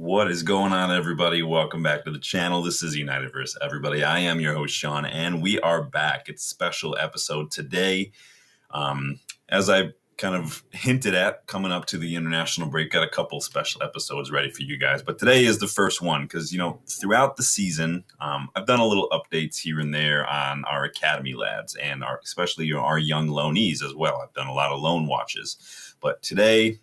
What is going on, everybody? Welcome back to the channel. This is United vs. Everybody. I am your host, Sean, and we are back. It's a special episode today. As I kind of hinted at, coming up to the international break, got a couple special episodes ready for you guys. But today is the first one because, throughout the season, I've done a little updates here and there on our academy lads and especially our young loanees as well. I've done a lot of loan watches. But today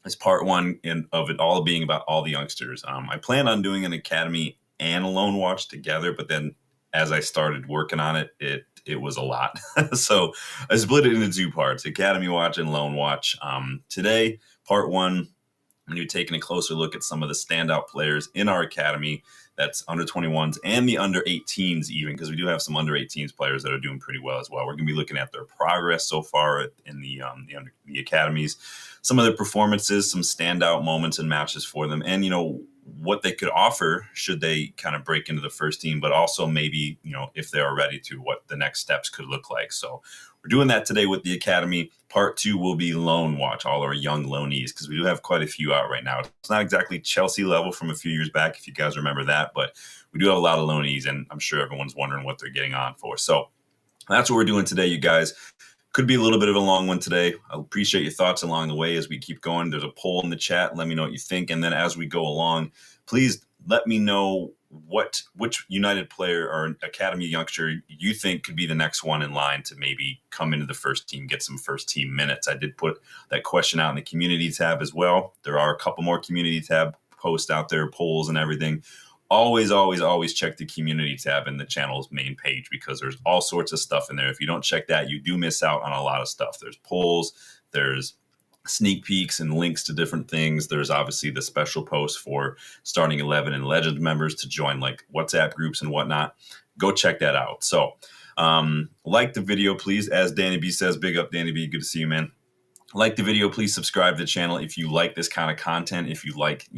is part one of it all being about all the youngsters. I plan on doing an academy and a loan watch together, but then as I started working on it, it was a lot. So I split it into two parts, academy watch and loan watch. Today, part one, I'm going to be taking a closer look at some of the standout players in our academy. That's under 21s and the under 18s even, because we do have some under 18s players that are doing pretty well as well. We're going to be looking at their progress so far in the academies, some of their performances, some standout moments and matches for them, and what they could offer should they kind of break into the first team, but also maybe if they are ready to, what the next steps could look like. So we're doing that today with the academy. Part two will be loan watch, all our young loanees, because we do have quite a few out right now. It's not exactly Chelsea level from a few years back, if you guys remember that, but we do have a lot of loanees, and I'm sure everyone's wondering what they're getting on for. So that's what we're doing today, you guys. Could be a little bit of a long one today. I appreciate your thoughts along the way as we keep going. There's a poll in the chat. Let me know what you think. And then as we go along, please let me know which United player or academy youngster you think could be the next one in line to maybe come into the first team, get some first team minutes. I did put that question out in the community tab as well. There are a couple more community tab posts out there, polls and everything. Always check the community tab in the channel's main page, because there's all sorts of stuff in there. If you don't check that, you do miss out on a lot of stuff. There's polls, there's sneak peeks and links to different things. There's obviously the special posts for starting 11 and Legends members to join like WhatsApp groups and whatnot. Go check that out. So like the video, please. As Danny B says, big up Danny B. Good to see you, man. Like the video, please subscribe to the channel if you like this kind of content. If you like,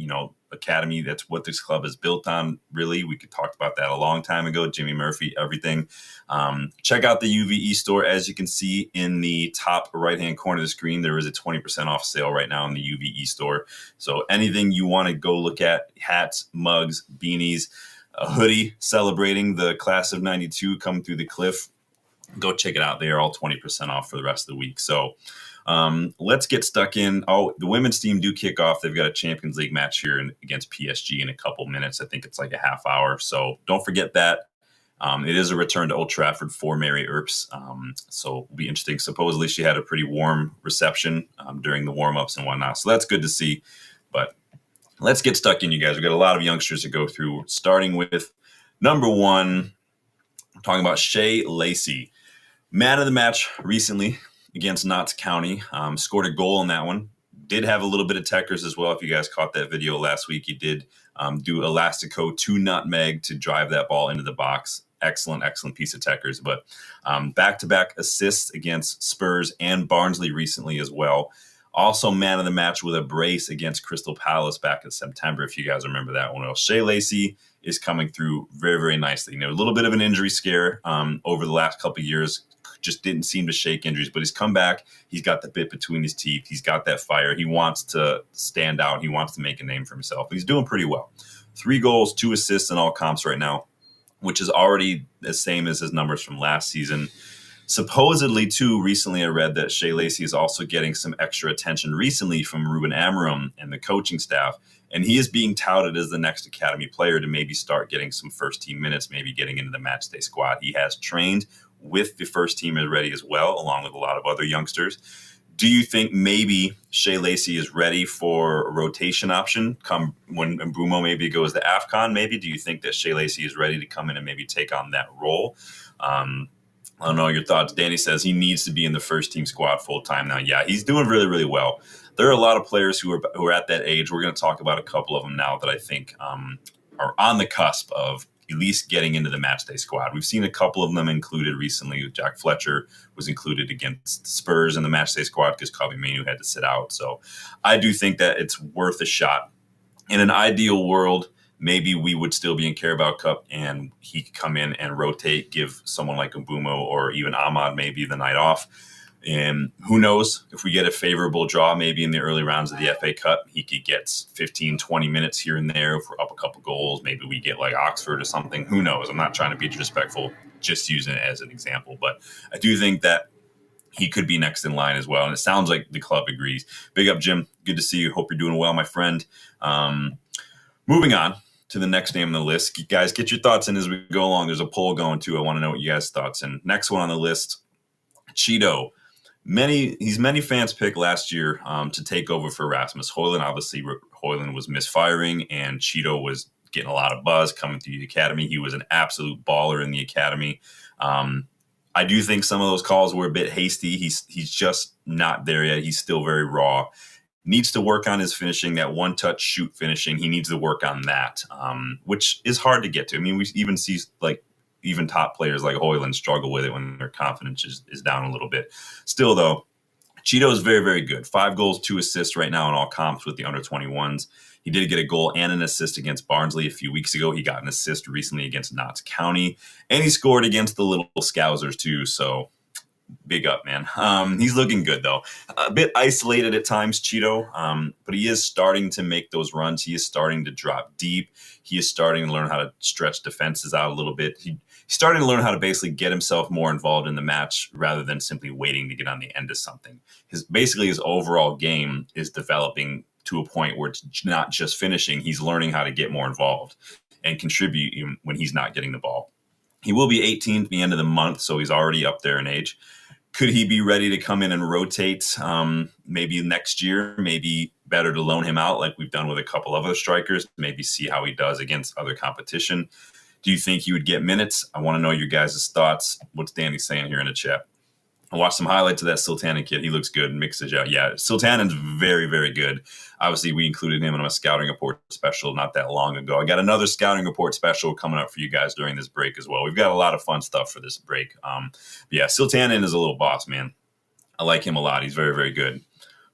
academy, that's what this club is built on. Really, we could talk about that a long time ago. Jimmy Murphy, everything. Check out the UVE store. As you can see in the top right-hand corner of the screen, there is a 20% off sale right now in the UVE store. So anything you want to go look at, hats, mugs, beanies, a hoodie celebrating the class of 92 come through the cliff, go check it out. They are all 20% off for the rest of the week. So let's get stuck in. Oh, the women's team do kick off. They've got a Champions League match here against PSG in a couple minutes. I think it's like a half hour. So don't forget that. It is a return to Old Trafford for Mary Earps. So it'll be interesting. Supposedly she had a pretty warm reception during the warm-ups and whatnot. So that's good to see. But let's get stuck in, you guys. We've got a lot of youngsters to go through, starting with number one. I'm talking about Shay Lacey. Man of the match recently against Notts County. Scored a goal in that one. Did have a little bit of techers as well. If you guys caught that video last week, he did do Elastico to nutmeg to drive that ball into the box. Excellent piece of techers. But back-to-back assists against Spurs and Barnsley recently as well. Also man of the match with a brace against Crystal Palace back in September, if you guys remember that one. Well, Shay Lacey is coming through very, very nicely. A little bit of an injury scare over the last couple of years. Just didn't seem to shake injuries, but he's come back. He's got the bit between his teeth. He's got that fire. He wants to stand out. He wants to make a name for himself. He's doing pretty well. 3 goals, 2 assists in all comps right now, which is already the same as his numbers from last season. Supposedly, too, recently I read that Shay Lacey is also getting some extra attention recently from Ruben Amorim and the coaching staff, and he is being touted as the next academy player to maybe start getting some first-team minutes, maybe getting into the matchday squad. He has trained with the first team already as well, along with a lot of other youngsters. Do you think maybe Shay Lacey is ready for a rotation option come when Mbeumo maybe goes to AFCON? Maybe do you think that Shay Lacey is ready to come in and maybe take on that role? I don't know your thoughts. Danny says he needs to be in the first team squad full time now. Yeah, he's doing really, really well. There are a lot of players who are at that age. We're going to talk about a couple of them now that I think are on the cusp of at least getting into the matchday squad. We've seen a couple of them included recently. Jack Fletcher was included against Spurs in the matchday squad because Kobe Mainu had to sit out. So I do think that it's worth a shot. In an ideal world, maybe we would still be in Carabao Cup and he could come in and rotate, give someone like Mbeumo or even Ahmad maybe the night off. And who knows, if we get a favorable draw, maybe in the early rounds of the FA Cup, he could get 15, 20 minutes here and there. If we're up a couple goals, maybe we get like Oxford or something. Who knows? I'm not trying to be disrespectful, just using it as an example. But I do think that he could be next in line as well. And it sounds like the club agrees. Big up, Jim. Good to see you. Hope you're doing well, my friend. Moving on to the next name on the list. Guys, get your thoughts in as we go along. There's a poll going too. I want to know what you guys' thoughts. And next one on the list, Cheeto. He's many fans' pick last year to take over for Rasmus Højlund. Obviously, Højlund was misfiring, and Cheeto was getting a lot of buzz coming through the academy. He was an absolute baller in the academy. I do think some of those calls were a bit hasty. He's just not there yet. He's still very raw. Needs to work on his finishing, that one-touch shoot finishing. He needs to work on that, which is hard to get to. I mean, we even see even top players like Højlund struggle with it when their confidence is down a little bit. Still, though, Cheeto is very, very good. 5 goals, 2 assists right now in all comps with the under-21s. He did get a goal and an assist against Barnsley a few weeks ago. He got an assist recently against Notts County, and he scored against the Little Scousers too. So big up, man. He's looking good though. A bit isolated at times, Cheeto, but he is starting to make those runs. He is starting to drop deep. He is starting to learn how to stretch defenses out a little bit. He's starting to learn how to basically get himself more involved in the match rather than simply waiting to get on the end of something. His overall game is developing to a point where it's not just finishing. He's learning how to get more involved and contribute even when he's not getting the ball. He will be 18 at the end of the month, so he's already up there in age. Could he be ready to come in and rotate maybe next year? Maybe better to loan him out like we've done with a couple of other strikers, maybe see how he does against other competition. Do you think he would get minutes? I want to know your guys' thoughts. What's Danny saying here in the chat? I watched some highlights of that Siltanen kid. He looks good. Mixes out. Yeah, Siltanen's very, very good. Obviously, we included him in a scouting report special not that long ago. I got another scouting report special coming up for you guys during this break as well. We've got a lot of fun stuff for this break. Yeah, Siltanen is a little boss, man. I like him a lot. He's very, very good.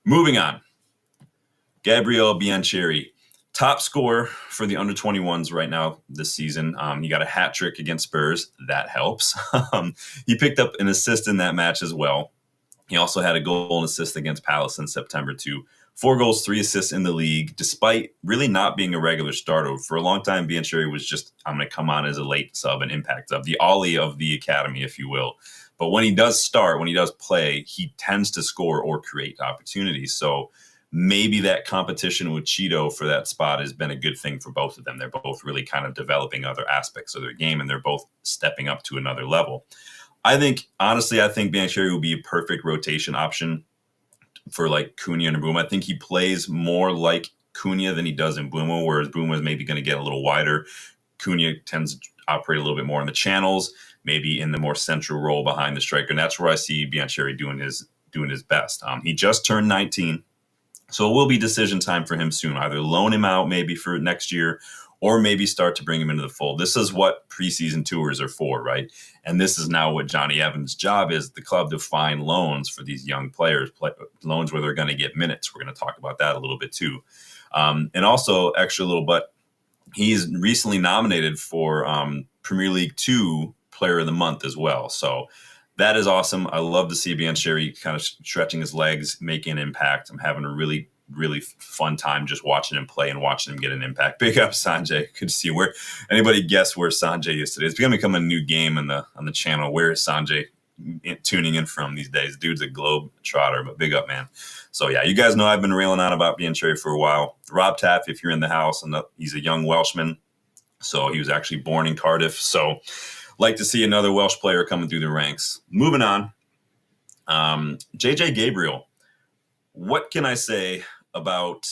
Moving on. Gabriel Biancheri. Top scorer for the under-21s right now this season. He got a hat trick against Spurs. That helps. He picked up an assist in that match as well. He also had a goal and assist against Palace in September too. 4 goals, 3 assists in the league, despite really not being a regular starter. For a long time, Biancheri was just, I'm going to come on as a late sub and impact sub, the Ollie of the academy, if you will. But when he does start, when he does play, he tends to score or create opportunities. So maybe that competition with Cheeto for that spot has been a good thing for both of them. They're both really kind of developing other aspects of their game, and they're both stepping up to another level. Honestly, I think Biancheri would be a perfect rotation option for like Cunha and Mbeumo. I think he plays more like Cunha than he does in Mbeumo, whereas Mbeumo is maybe going to get a little wider. Cunha tends to operate a little bit more in the channels, maybe in the more central role behind the striker, and that's where I see Biancheri doing his best. He just turned 19. So it will be decision time for him soon. Either loan him out maybe for next year or maybe start to bring him into the fold. This is what preseason tours are for, right? And this is now what Johnny Evans' job is, the club, to find loans for these young players, loans where they're going to get minutes. We're going to talk about that a little bit too. And also, extra little, but he's recently nominated for Premier League 2 Player of the Month as well. So that is awesome. I love to see Biancheri kind of stretching his legs, making an impact. I'm having a really, really fun time just watching him play and watching him get an impact. Big up, Sanjay. Good to see where anybody guess where Sanjay is today. It's becoming a new game on the channel. Where is Sanjay tuning in from these days? Dude's a globe trotter, but big up, man. So yeah, you guys know I've been railing on about Biancheri for a while. Rob Taff, if you're in the house, and he's a young Welshman, so he was actually born in Cardiff. So like to see another Welsh player coming through the ranks. Moving on, JJ Gabriel. What can I say about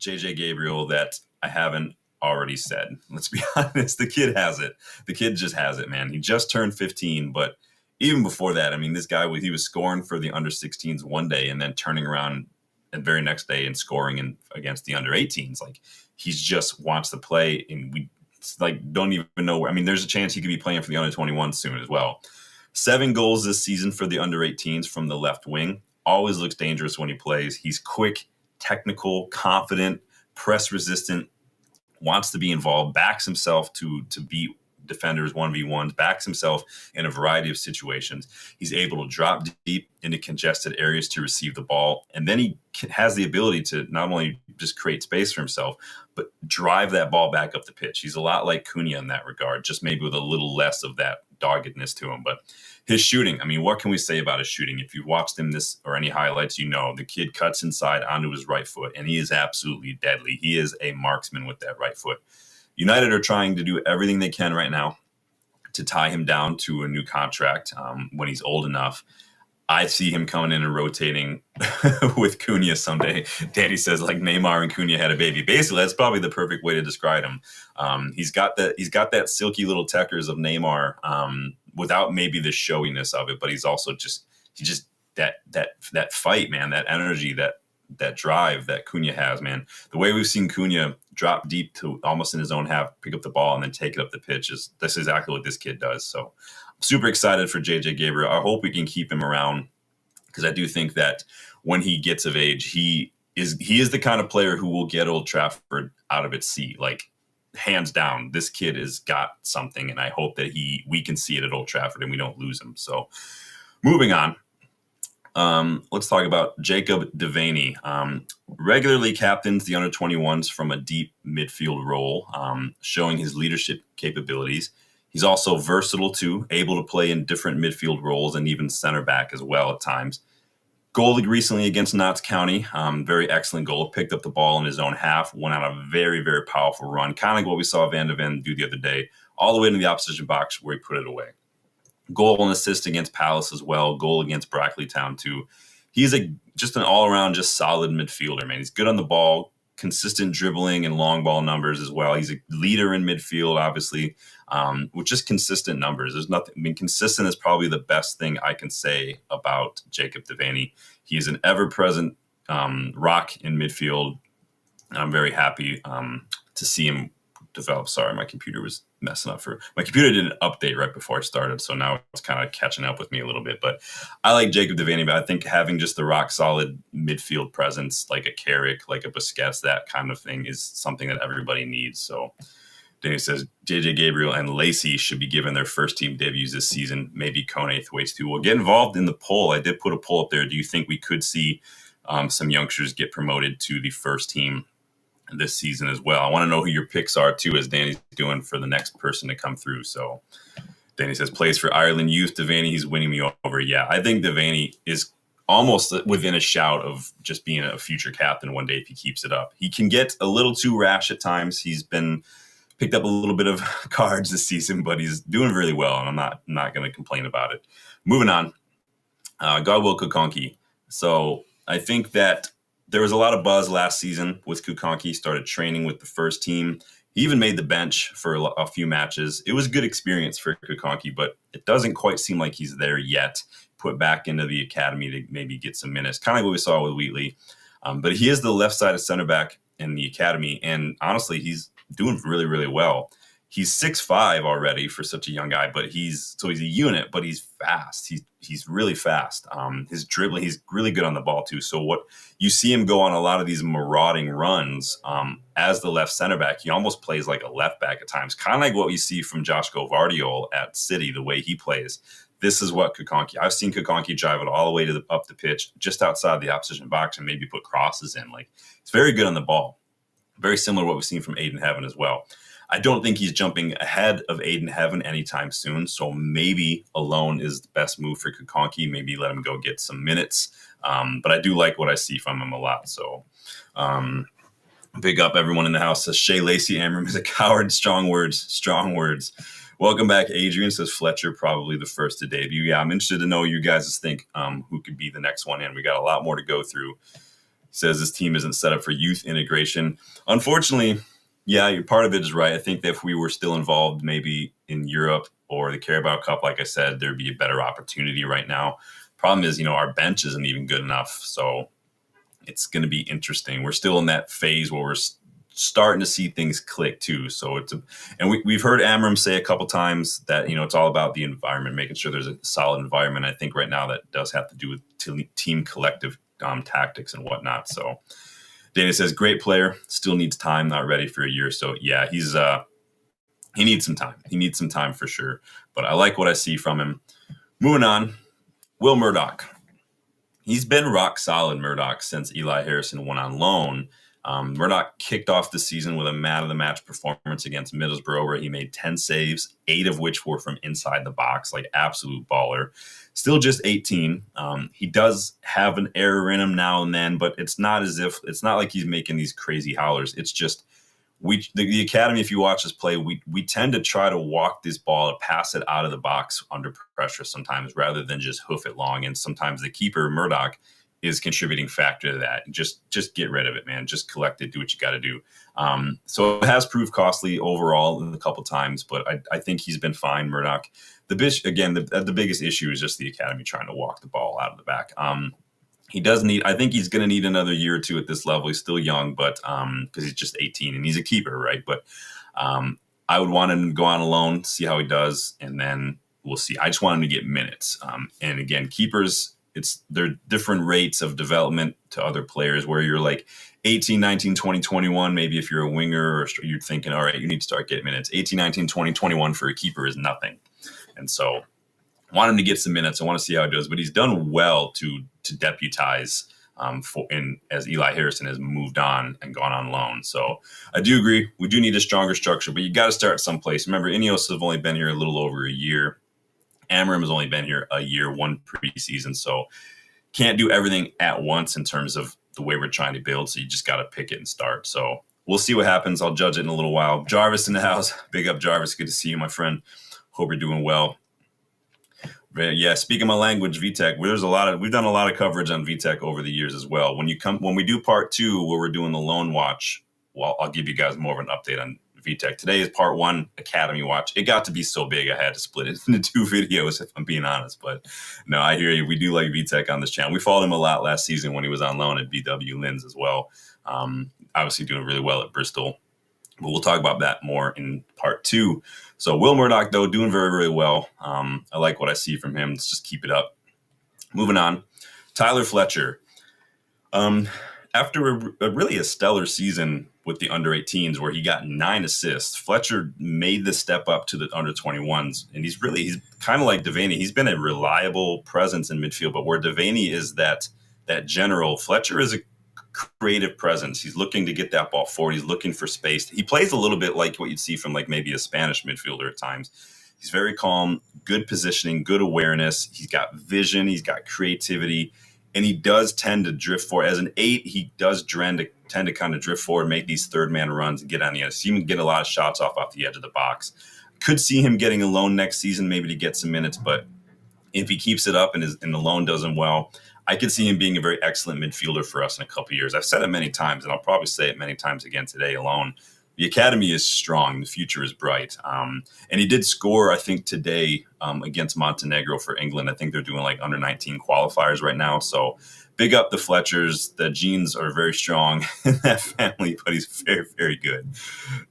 JJ Gabriel that I haven't already said? Let's be honest. The kid has it. The kid just has it, man. He just turned 15, but even before that, I mean, this guy, he was scoring for the under-16s one day and then turning around the very next day and scoring against the under-18s. Like, he just wants to play, and we don't even know. I mean, there's a chance he could be playing for the under-21 soon as well. 7 goals this season for the under-18s from the left wing. Always looks dangerous when he plays. He's quick, technical, confident, press resistant, wants to be involved, backs himself to beat defenders, 1v1s, backs himself in a variety of situations. He's able to drop deep into congested areas to receive the ball. And then he has the ability to not only just create space for himself, but drive that ball back up the pitch. He's a lot like Cunha in that regard, just maybe with a little less of that doggedness to him. But his shooting, I mean, what can we say about his shooting? If you've watched him this or any highlights, you know the kid cuts inside onto his right foot, and he is absolutely deadly. He is a marksman with that right foot. United are trying to do everything they can right now to tie him down to a new contract when he's old enough. I see him coming in and rotating with Cunha someday. Danny says like Neymar and Cunha had a baby. Basically, that's probably the perfect way to describe him. He's got that silky little techers of Neymar without maybe the showiness of it, but he's just that fight, man, that energy, that drive that Cunha has, man. The way we've seen Cunha drop deep to almost in his own half, pick up the ball, and then take it up the pitch that's exactly what this kid does. So super excited for JJ Gabriel. I hope we can keep him around because I do think that when he gets of age, he is the kind of player who will get Old Trafford out of its seat. Like, hands down, this kid has got something, and I hope that we can see it at Old Trafford and we don't lose him. So moving on. Let's talk about Jacob Devaney. Regularly captains the under-21s from a deep midfield role, showing his leadership capabilities. He's also versatile too, able to play in different midfield roles and even center back as well at times. Goal recently against Notts County, very excellent goal. Picked up the ball in his own half, went on a very, very powerful run, kind of like what we saw Van de Ven do the other day, all the way into the opposition box where he put it away. Goal and assist against Palace as well. Goal against Brackley Town too. He's just an all-around, just solid midfielder, man. He's good on the ball, consistent dribbling and long ball numbers as well. He's a leader in midfield, obviously, with just consistent numbers. There's nothing. I mean, consistent is probably the best thing I can say about Jacob Devaney. He is an ever-present rock in midfield. I'm very happy to see him develop. Sorry, my computer was messing up. My computer did an update right before I started, so now it's kind of catching up with me a little bit. But I like Jacob Devaney, but I think having just the rock solid midfield presence, like a Carrick, like a Busquets, that kind of thing, is something that everybody needs. So Danny says JJ Gabriel and Lacey should be given their first team debuts this season. Maybe Kone Thwaites too. We'll get involved in the poll. I did put a poll up there. Do you think we could see some youngsters get promoted to the first team this season as well? I want to know who your picks are too, as Danny's doing for the next person to come through. So Danny says plays for Ireland youth. Devaney, he's winning me over. Yeah, I think Devaney is almost within a shout of just being a future captain one day if he keeps it up. He can get a little too rash at times. He's been picked up a little bit of cards this season, but he's doing really well, and I'm not going to complain about it. Moving on, Godwill Kukonki. So I think that there was a lot of buzz last season with Kukonki. He started training with the first team. He even made the bench for a few matches. It was a good experience for Kukonki, but it doesn't quite seem like he's there yet. Put back into the academy to maybe get some minutes, kind of like what we saw with Wheatley. But he is the left-sided center back in the academy, and honestly, he's doing really, really well. He's 6'5" already for such a young guy, but he's a unit, but he's fast. He's really fast. His dribbling, he's really good on the ball too. So what you see him go on a lot of these marauding runs as the left center back, he almost plays like a left back at times, kind of like what you see from Joshko Vardiol at City, the way he plays. This is what Kukonki, I've seen Kukonki drive it all the way to up the pitch, just outside the opposition box, and maybe put crosses in. Like, it's very good on the ball. Very similar to what we've seen from Aiden Heaven as well. I don't think he's jumping ahead of Aiden Heaven anytime soon, so maybe a loan is the best move for Kukonki. Maybe let him go get some minutes. But I do like what I see from him a lot. So big up everyone in the house. Says Shea Lacey Amram is a coward. Strong words. Welcome back, Adrian. Says Fletcher, probably the first to debut. Yeah, I'm interested to know you guys think who could be the next one in. We got a lot more to go through. Says this team isn't set up for youth integration. Unfortunately, yeah, part of it is right. I think that if we were still involved maybe in Europe or the Carabao Cup, like I said, there'd be a better opportunity right now. Problem is, our bench isn't even good enough. So it's going to be interesting. We're still in that phase where we're starting to see things click too. So we've heard Amram say a couple times that, it's all about the environment, making sure there's a solid environment. I think right now that does have to do with team collective tactics and whatnot. So Dana says, great player, still needs time, not ready for a year. So yeah, he's he needs some time. He needs some time for sure. But I like what I see from him. Moving on, Will Murdoch. He's been rock solid, Murdoch, since Eli Harrison went on loan. Murdoch kicked off the season with a man-of-the-match performance against Middlesbrough, where he made 10 saves, 8 of which were from inside the box, like absolute baller. Still just 18. He does have an error in him now and then, but it's not like he's making these crazy howlers. It's just the academy, if you watch us play, we tend to try to walk this ball and pass it out of the box under pressure sometimes rather than just hoof it long. And sometimes the keeper, Murdoch, is contributing factor to that. Just get rid of it, man. Just collect it. Do what you got to do. So it has proved costly overall a couple times, but I think he's been fine, Murdoch. The biggest issue is just the academy trying to walk the ball out of the back. I think he's going to need another year or two at this level. He's still young, but because he's just 18 and he's a keeper, right? But I would want him to go on a loan, see how he does, and then we'll see. I just want him to get minutes. And again, keepers, they're different rates of development to other players where you're like 18, 19, 20, 21. Maybe if you're a winger or you're thinking, all right, you need to start getting minutes. 18, 19, 20, 21 for a keeper is nothing. And so I want him to get some minutes. I want to see how he does, but he's done well to deputize as Eli Harrison has moved on and gone on loan. So I do agree. We do need a stronger structure, but you got to start someplace. Remember, Ineos have only been here a little over a year. Amorim has only been here a year, one preseason. So can't do everything at once in terms of the way we're trying to build. So you just got to pick it and start. So we'll see what happens. I'll judge it in a little while. Jarvis in the house. Big up, Jarvis. Good to see you, my friend. Hope you're doing well. Yeah, speaking my language, VTech. We've done a lot of coverage on VTech over the years as well. When we do part 2, where we're doing the loan watch, well, I'll give you guys more of an update on VTech. Today is part 1, Academy Watch. It got to be so big I had to split it into 2 videos, if I'm being honest. But no, I hear you. We do like VTech on this channel. We followed him a lot last season when he was on loan at BW Linz as well. Obviously doing really well at Bristol. But we'll talk about that more in part 2. So Will Murdoch, though, doing very, very well. I like what I see from him. Let's just keep it up. Moving on. Tyler Fletcher. After a stellar season with the under-18s where he got 9 assists, Fletcher made the step up to the under-21s. And he's kind of like Devaney. He's been a reliable presence in midfield. But where Devaney is that general, Fletcher is a creative presence. He's looking to get that ball forward. He's looking for space. He plays a little bit like what you'd see from like maybe a Spanish midfielder at times. He's very calm, good positioning, good awareness. He's got vision. He's got creativity, and he does tend to drift forward. As an 8, he does tend to kind of drift forward, make these third man runs, and get on the edge. See him get a lot of shots off the edge of the box. Could see him getting a loan next season, maybe to get some minutes, but if he keeps it up and the loan does him well, I could see him being a very excellent midfielder for us in a couple of years. I've said it many times, and I'll probably say it many times again today alone. The academy is strong. The future is bright. And he did score, I think, today against Montenegro for England. I think they're doing like under-19 qualifiers right now. So big up the Fletchers. The genes are very strong in that family, but he's very, very good.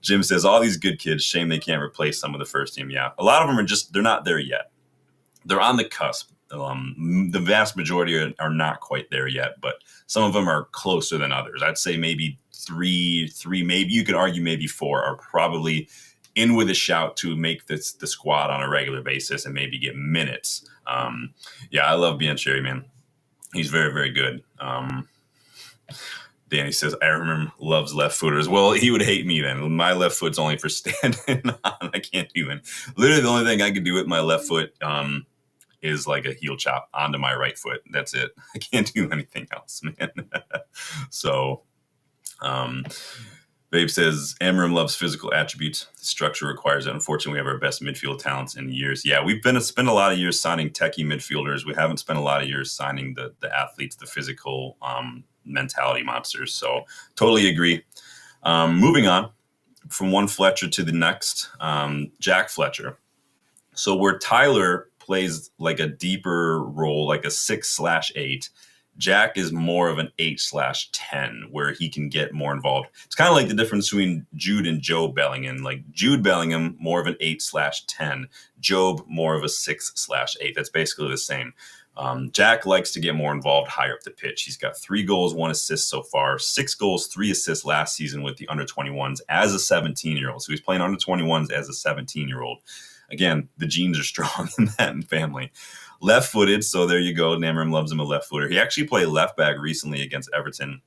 Jim says, all these good kids, shame they can't replace some of the first team. Yeah, a lot of them they're not there yet. They're on the cusp. The vast majority are not quite there yet, but some of them are closer than others. I'd say maybe three, maybe you could argue maybe 4 are probably in with a shout to make the squad on a regular basis and maybe get minutes. Yeah, I love Biancheri, man. He's very, very good. Danny says, Amorim loves left footers. Well, he would hate me then. My left foot's only for standing on. I can't do it. Literally the only thing I could do with my left foot is like a heel chop onto my right foot. That's it. I can't do anything else, man. So, Babe says, Amorim loves physical attributes. The structure requires it. Unfortunately, we have our best midfield talents in years. Yeah, we've spent a lot of years signing techie midfielders. We haven't spent a lot of years signing the athletes, the physical mentality monsters. So totally agree. Moving on from one Fletcher to the next, Jack Fletcher. So where Tyler plays like a deeper role, like a 6/8, Jack is more of an 8/10, where he can get more involved. It's kind of like the difference between Jude and Job Bellingham. Like Jude Bellingham, more of an 8/10. Job, more of a 6/8. That's basically the same. Jack likes to get more involved higher up the pitch. He's got 3 goals, 1 assist so far, 6 goals, 3 assists last season with the under 21s as a 17-year-old. So he's playing under 21s as a 17-year-old. Again, the genes are strong in that family. Left-footed, so there you go. Amorim loves him a left-footer. He actually played left back recently against Everton.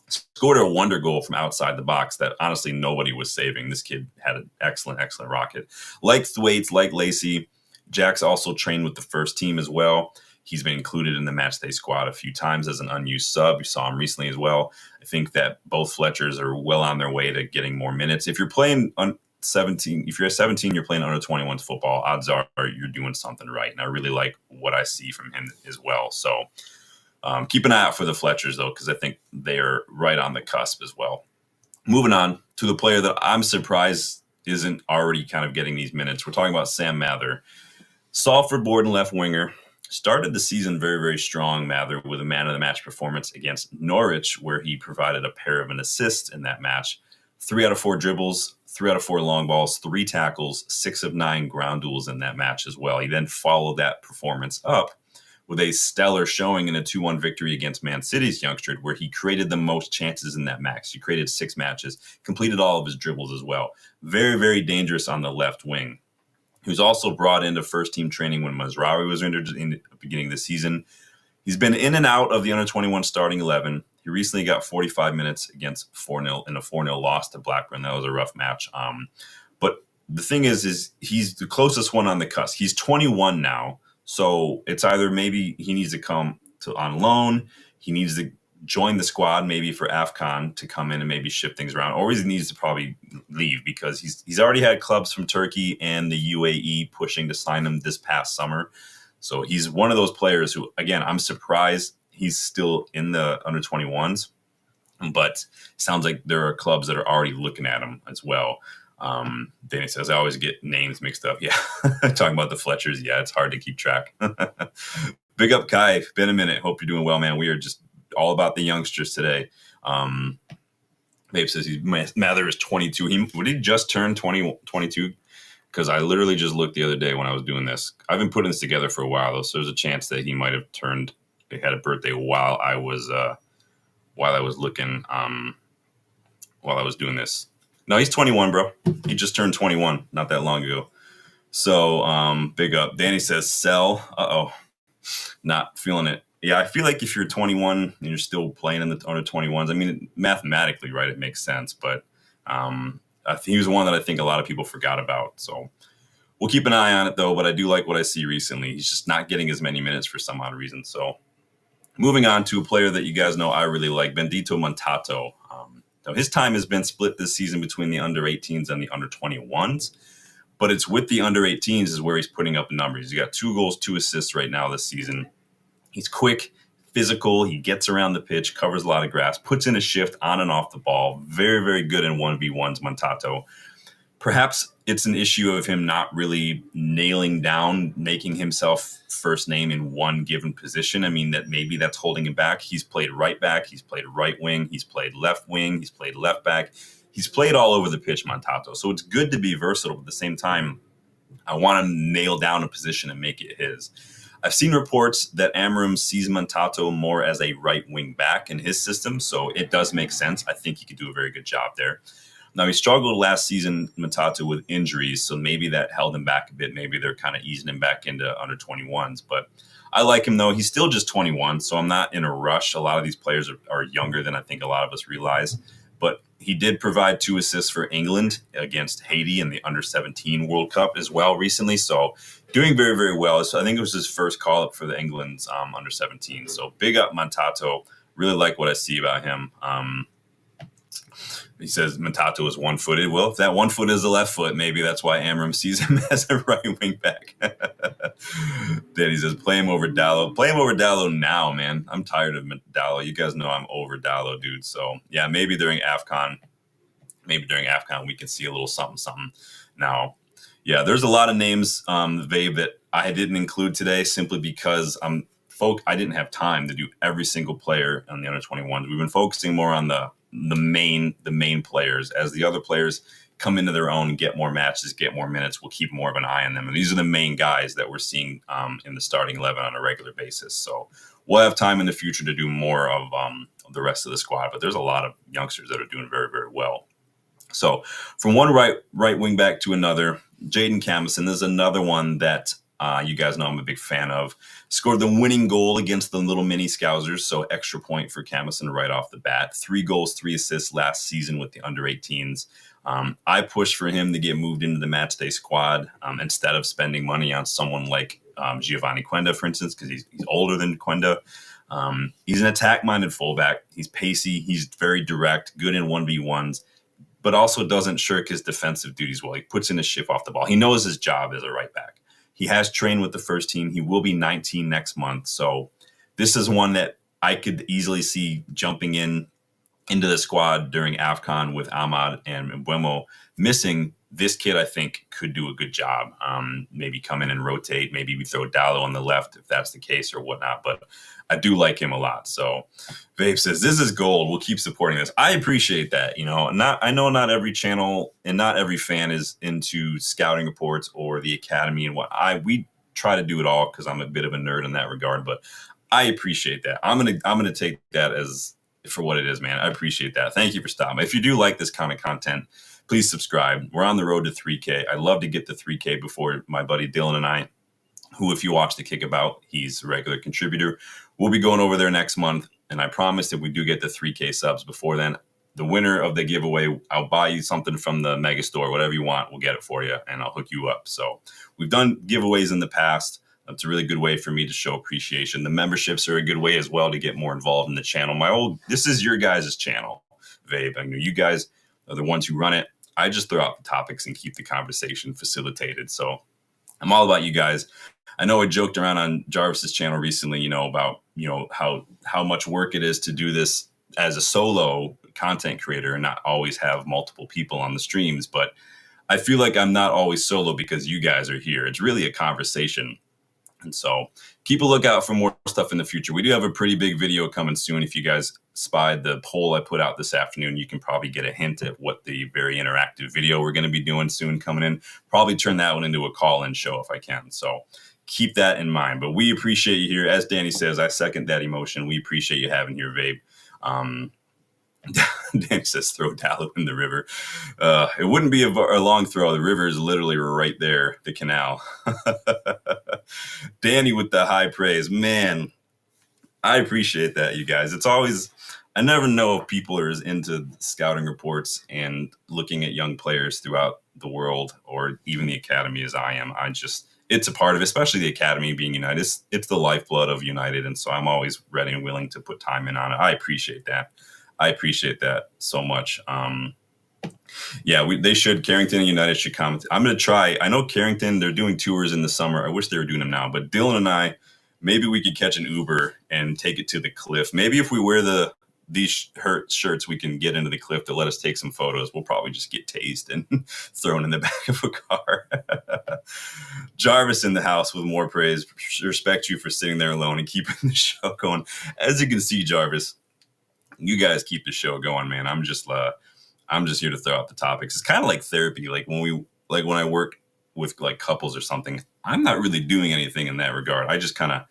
Scored a wonder goal from outside the box that honestly nobody was saving. This kid had an excellent rocket. Like Thwaites, like Lacey, Jack's also trained with the first team as well. He's been included in the matchday squad a few times as an unused sub. You saw him recently as well. I think that both Fletchers are well on their way to getting more minutes. If you're playing 17, if you're a 17, you're playing under 21s football, odds are you're doing something right. And I really like what I see from him as well. So keep an eye out for the Fletchers, though, because I think they are right on the cusp as well. Moving on to the player that I'm surprised isn't already kind of getting these minutes. We're talking about Sam Mather. Salford Borden left winger. Started the season very, very strong, Mather, with a man-of-the-match performance against Norwich, where he provided a pair of an assist in that match. 3 out of 4 dribbles, 3 out of 4 long balls, 3 tackles, 6 of 9 ground duels in that match as well. He then followed that performance up with a stellar showing in a 2-1 victory against Man City's youngster, where he created the most chances in that match. He created 6 matches, completed all of his dribbles as well. Very, very dangerous on the left wing. He was also brought into first-team training when Mazraoui was injured in the beginning of the season. He's been in and out of the under-21 starting 11. He recently got 45 minutes against 4-0 in a 4-0 loss to Blackburn. That was a rough match. But the thing is he's the closest one on the cusp. He's 21 now. So it's either maybe he needs to come on loan, he needs to join the squad maybe for AFCON to come in and maybe shift things around, or he needs to probably leave because he's already had clubs from Turkey and the UAE pushing to sign him this past summer. So he's one of those players who, again, I'm surprised he's still in the under 21s, but it sounds like there are clubs that are already looking at him as well. Danny says, I always get names mixed up. Yeah. Talking about the Fletchers. Yeah, it's hard to keep track. Big up, Kai. Been a minute. Hope you're doing well, man. We are just all about the youngsters today. Babe says Mather is 22. Would he just turn 22? Because I literally just looked the other day when I was doing this. I've been putting this together for a while, though, so there's a chance that he might have had a birthday while I was looking, while I was doing this. No, he's 21, bro. He just turned 21 not that long ago. So big up. Danny says sell. Uh-oh. Not feeling it. Yeah, I feel like if you're 21 and you're still playing in the under 21s, I mean, mathematically, right, it makes sense. But he was one that I think a lot of people forgot about. So we'll keep an eye on it, though. But I do like what I see recently. He's just not getting as many minutes for some odd reason. So moving on to a player that you guys know I really like, Bendito Montato. Now his time has been split this season between the under 18s and the under 21s. But it's with the under 18s is where he's putting up numbers. He's got 2 goals, 2 assists right now this season. He's quick, physical. He gets around the pitch, covers a lot of grass, puts in a shift on and off the ball. Very, very good in 1v1s, Montato. Perhaps it's an issue of him not really nailing down, making himself first name in one given position. I mean, that maybe that's holding him back. He's played right back. He's played right wing. He's played left wing. He's played left back. He's played all over the pitch, Montato. So it's good to be versatile. But at the same time, I want to nail down a position and make it his. I've seen reports that Amorim sees Montato more as a right wing back in his system, so it does make sense. I think he could do a very good job there. Now, he struggled last season, Montato, with injuries, so maybe that held him back a bit. Maybe they're kind of easing him back into under 21s. But I like him, though. He's still just 21, so I'm not in a rush. A lot of these players are younger than I think a lot of us realize. But he did provide 2 assists for England against Haiti in the under-17 World Cup as well recently. So doing very, very well. So I think it was his first call-up for the England's under-17. So big up Montato. Really like what I see about him. He says Montato is one-footed. Well, if that one foot is the left foot, maybe that's why Amorim sees him as a right wing back. Then he says, play him over Dallo. Play him over Dallo now, man. I'm tired of Dallo. You guys know I'm over Dallo, dude. So, yeah, maybe during AFCON, we can see a little something. Now, yeah, there's a lot of names, Vabe, that I didn't include today simply because I didn't have time to do every single player on the under 21s. We've been focusing more on the main players as the other players come into their own, get more matches, get more minutes, we'll keep more of an eye on them. And these are the main guys that we're seeing in the starting 11 on a regular basis. So we'll have time in the future to do more of the rest of the squad. But there's a lot of youngsters that are doing very, very well. So from one right wing back to another, Jaden Camison, there's another one that you guys know I'm a big fan of. Scored the winning goal against the little mini Scousers, so extra point for Camison right off the bat. 3 goals, 3 assists last season with the under-18s. I pushed for him to get moved into the matchday squad instead of spending money on someone like Giovanni Quenda, for instance, because he's older than Quenda. He's an attack-minded fullback. He's pacey. He's very direct, good in 1v1s, but also doesn't shirk his defensive duties well. He puts in his shift off the ball. He knows his job as a right back. He has trained with the first team. He will be 19 next month. So this is one that I could easily see jumping into the squad during AFCON with Ahmad and Mbuemo missing. This kid, I think, could do a good job. Maybe come in and rotate. Maybe we throw Dallo on the left if that's the case or whatnot. But I do like him a lot. So Vape says, this is gold. We'll keep supporting this. I appreciate that. I know not every channel and not every fan is into scouting reports or the academy and we try to do it all because I'm a bit of a nerd in that regard. But I appreciate that. I'm gonna take that as for what it is, man. I appreciate that. Thank you for stopping. If you do like this kind of content, please subscribe. We're on the road to 3K. I'd love to get to 3K before my buddy Dylan and I, who, if you watch the Kickabout, he's a regular contributor. We'll be going over there next month. And I promise if we do get the 3K subs before then, the winner of the giveaway, I'll buy you something from the mega store, whatever you want, we'll get it for you and I'll hook you up. So we've done giveaways in the past. It's a really good way for me to show appreciation. The memberships are a good way as well to get more involved in the channel. This is your guys' channel, Vape. I know you guys are the ones who run it. I just throw out the topics and keep the conversation facilitated. So I'm all about you guys. I know I joked around on Jarvis's channel recently, about, how much work it is to do this as a solo content creator and not always have multiple people on the streams. But I feel like I'm not always solo because you guys are here. It's really a conversation. And so keep a lookout for more stuff in the future. We do have a pretty big video coming soon. If you guys spied the poll I put out this afternoon, you can probably get a hint at what the very interactive video we're going to be doing soon coming in. Probably turn that one into a call-in show if I can. So keep that in mind. But we appreciate you here. As Danny says, I second that emotion. We appreciate you having here, Vape. Dan says throw Dallo in the river. It wouldn't be a long throw. The river is literally right there, the canal. Danny with the high praise. Man, I appreciate that, you guys. It's always, I never know if people are as into scouting reports and looking at young players throughout the world or even the academy as I am. It's a part of it, especially the academy being United. It's the lifeblood of United. And so I'm always ready and willing to put time in on it. I appreciate that. I appreciate that so much. They should. Carrington and United should comment. I'm going to try. I know Carrington, they're doing tours in the summer. I wish they were doing them now. But Dylan and I, maybe we could catch an Uber and take it to the cliff. Maybe if we wear these shirts, we can get into the cliff to let us take some photos. We'll probably just get tased and thrown in the back of a car. Jarvis in the house with more praise. Respect you for sitting there alone and keeping the show going. As you can see, Jarvis, you guys keep the show going, man. I'm just here to throw out the topics. It's kind of like therapy. Like when I work with like couples or something, I'm not really doing anything in that regard. I just kind of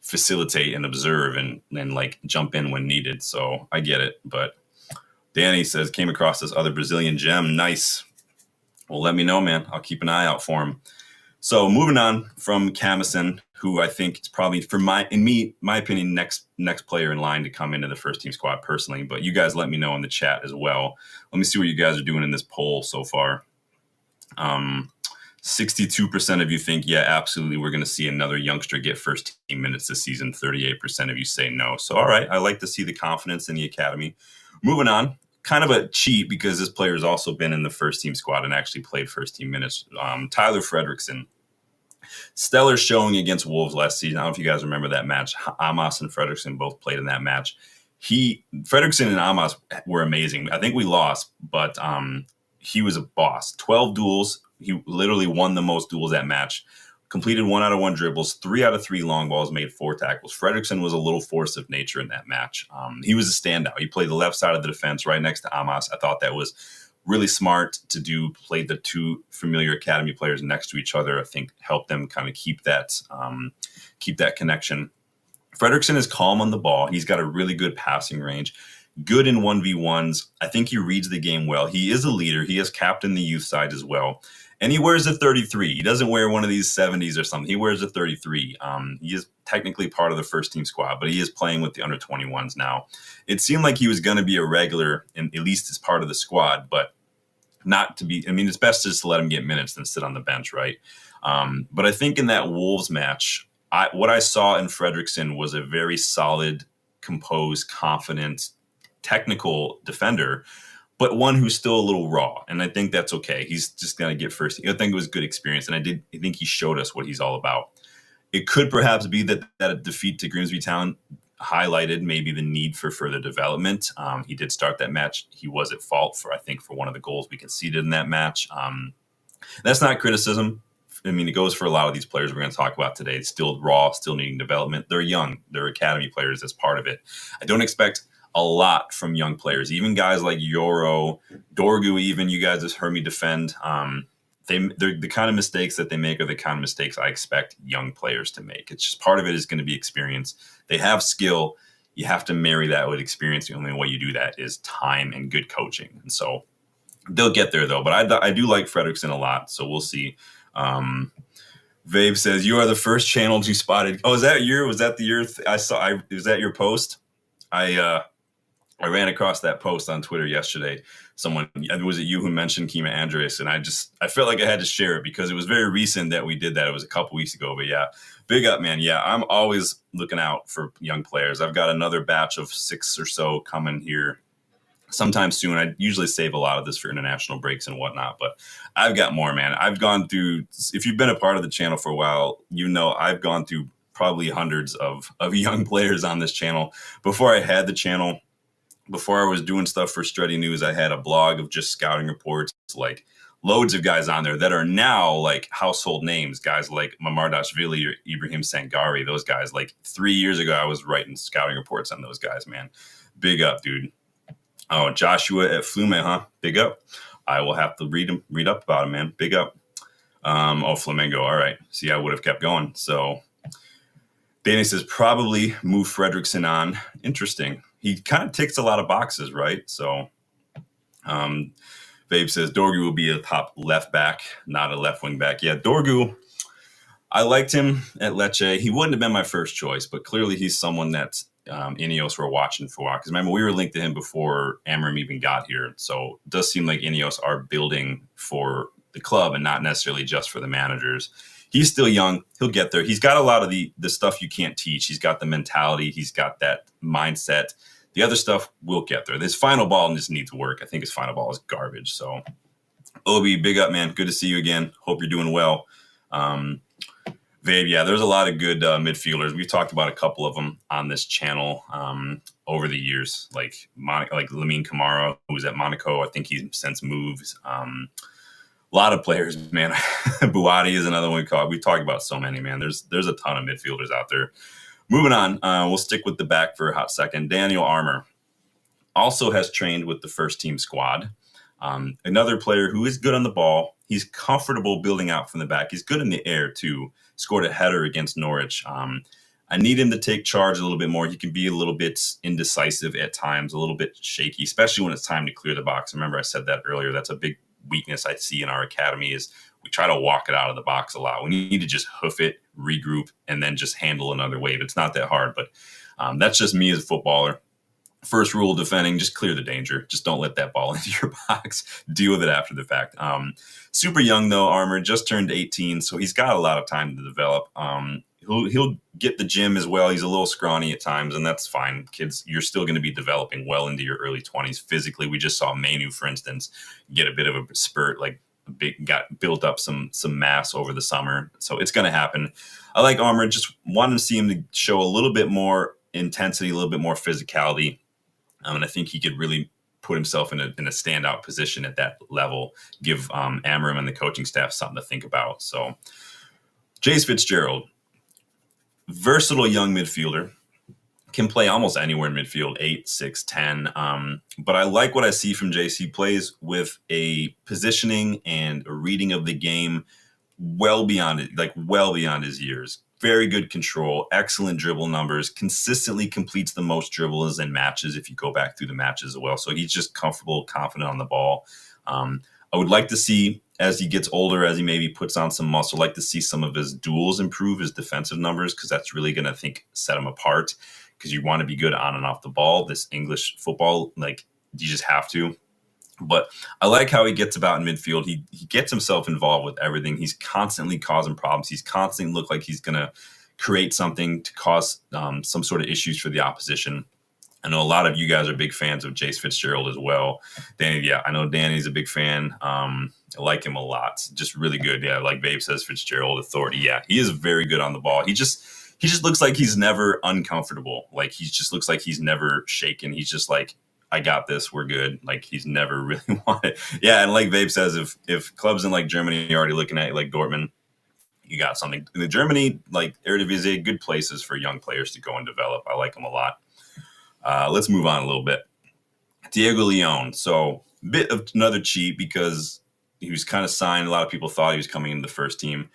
facilitate and observe and like jump in when needed. So I get it. But Danny says, came across this other Brazilian gem. Nice. Well, let me know, man. I'll keep an eye out for him. So moving on from Camison, who I think is probably, my opinion, next player in line to come into the first team squad personally. But you guys let me know in the chat as well. Let me see what you guys are doing in this poll so far. 62% of you think, yeah, absolutely, we're going to see another youngster get first team minutes this season. 38% of you say no. So, all right, I like to see the confidence in the academy. Moving on. Kind of a cheat because this player has also been in the first team squad and actually played first team minutes. Tyler Fredrickson, stellar showing against Wolves last season. I don't know if you guys remember that match. Amos and Fredrickson both played in that match. Fredrickson and Amos were amazing. I think we lost, but he was a boss. 12 duels. He literally won the most duels that match. Completed 1 out of 1 dribbles, 3 out of 3 long balls, made 4 tackles. Fredrickson was a little force of nature in that match. He was a standout. He played the left side of the defense right next to Amos. I thought that was really smart to play the two familiar academy players next to each other. I think help them kind of keep that connection. Fredrickson is calm on the ball. He's got a really good passing range, good in 1v1s. I think he reads the game well. He is a leader. He has captained the youth side as well. And he wears a 33. He doesn't wear one of these 70s or something. He wears a 33. He is technically part of the first team squad, but he is playing with the under 21s now. It seemed like he was going to be a regular, at least as part of the squad, but not to be. I mean, it's best just to let him get minutes than sit on the bench, right? But I think in that Wolves match, what I saw in Fredrickson was a very solid, composed, confident, technical defender, but one who's still a little raw. And I think that's okay. He's just going to get first. I think it was a good experience. And I think he showed us what he's all about. It could perhaps be that a defeat to Grimsby Town highlighted maybe the need for further development. He did start that match. He was at fault for one of the goals we conceded in that match. That's not criticism. I mean, it goes for a lot of these players we're going to talk about today. It's still raw, still needing development. They're young. They're academy players as part of it. I don't expect a lot from young players, even guys like Yoro, Dorgu, even you guys have heard me defend. They're the kind of mistakes that they make are the kind of mistakes I expect young players to make. It's just part of it is going to be experience. They have skill. You have to marry that with experience. The only way you do that is time and good coaching. And so they'll get there though. But I do like Fredrickson a lot. So we'll see. Vabe says, you are the first channel you spotted. Oh, was that the year I saw? Was that your post? I ran across that post on Twitter yesterday. Was it you who mentioned Kima Andres? And I felt like I had to share it because it was very recent that we did that. It was a couple weeks ago, but yeah, big up, man. Yeah, I'm always looking out for young players. I've got another batch of 6 or so coming here sometime soon. I usually save a lot of this for international breaks and whatnot, but I've got more, man. I've gone through, if you've been a part of the channel for a while, you know, I've gone through probably hundreds of young players on this channel. Before I had the channel, before I was doing stuff for Strutty News, I had a blog of just scouting reports, like loads of guys on there that are now like household names, guys like Mamardashvili or Ibrahim Sangari, those guys. Like 3 years ago, I was writing scouting reports on those guys, man. Big up, dude. Oh, Joshua at Flume, huh? Big up. I will have to read up about him, man. Big up. Flamengo. All right. See, I would have kept going. So Danny says probably move Fredrickson on. Interesting. He kind of ticks a lot of boxes, right? So Vabe says Dorgu will be a top left back, not a left wing back. Yeah, Dorgu, I liked him at Lecce. He wouldn't have been my first choice, but clearly he's someone that Ineos were watching for. Because remember, we were linked to him before Amorim even got here. So it does seem like Ineos are building for the club and not necessarily just for the managers. He's still young. He'll get there. He's got a lot of the stuff you can't teach. He's got the mentality. He's got that mindset. The other stuff will get there. This final ball just needs work. I think his final ball is garbage. So, Obi, big up, man. Good to see you again. Hope you're doing well. Vabe, yeah, there's a lot of good midfielders. We've talked about a couple of them on this channel over the years, like Lamine Camara, who was at Monaco. I think he's since moved. A lot of players, man. Buati is another one. We talked about so many, man. There's a ton of midfielders out there. Moving on, we'll stick with the back for a hot second. Daniel Armour also has trained with the first team squad. Another player who is good on the ball. He's comfortable building out from the back. He's good in the air, too. Scored a header against Norwich. I need him to take charge a little bit more. He can be a little bit indecisive at times, a little bit shaky, especially when it's time to clear the box. Remember, I said that earlier. That's a big weakness I see in our academy is we try to walk it out of the box a lot. We need to just hoof it, regroup, and then just handle another wave. It's not that hard, but that's just me as a footballer. First rule of defending, just clear the danger. Just don't let that ball into your box. Deal with it after the fact. Super young, though, Armour. Just turned 18, so he's got a lot of time to develop. He'll get the gym as well. He's a little scrawny at times, and that's fine. Kids, you're still going to be developing well into your early 20s physically. We just saw Manu, for instance, get a bit of a spurt, got built up some mass over the summer. So it's going to happen. I like Armour. Just wanted to see him to show a little bit more intensity, a little bit more physicality. And I think he could really put himself in a standout position at that level, give Amorim and the coaching staff something to think about. So Jace Fitzgerald, versatile young midfielder, can play almost anywhere in midfield, 8, 6, 10. But I like what I see from JC. Plays with a positioning and a reading of the game well beyond it, like well beyond his years. Very good control, excellent dribble numbers, consistently completes the most dribbles in matches if you go back through the matches as well. So he's just comfortable, confident on the ball. I would like to see, as he gets older, as he maybe puts on some muscle, like to see some of his duels improve, his defensive numbers, because that's really going to, I think, set him apart, because you want to be good on and off the ball. This English football, like, you just have to. But I like how he gets about in midfield. He gets himself involved with everything. He's constantly causing problems. He's constantly look like he's going to create something to cause some sort of issues for the opposition. I know a lot of you guys are big fans of Jace Fitzgerald as well. Danny, yeah, I know Danny's a big fan. I like him a lot. Just really good. Yeah, like Babe says, Fitzgerald, authority. Yeah, he is very good on the ball. He just looks like he's never uncomfortable. Like, he just looks like he's never shaken. He's just like, I got this, we're good. Like, he's never really wanted. Yeah, and like Vape says, if clubs in like Germany are already looking at like Dortmund, you got something. In Germany, like Eredivisie, good places for young players to go and develop. I like them a lot. Let's move on a little bit. Diego Leon. So bit of another cheat, because he was kind of signed. A lot of people thought he was coming into the first team.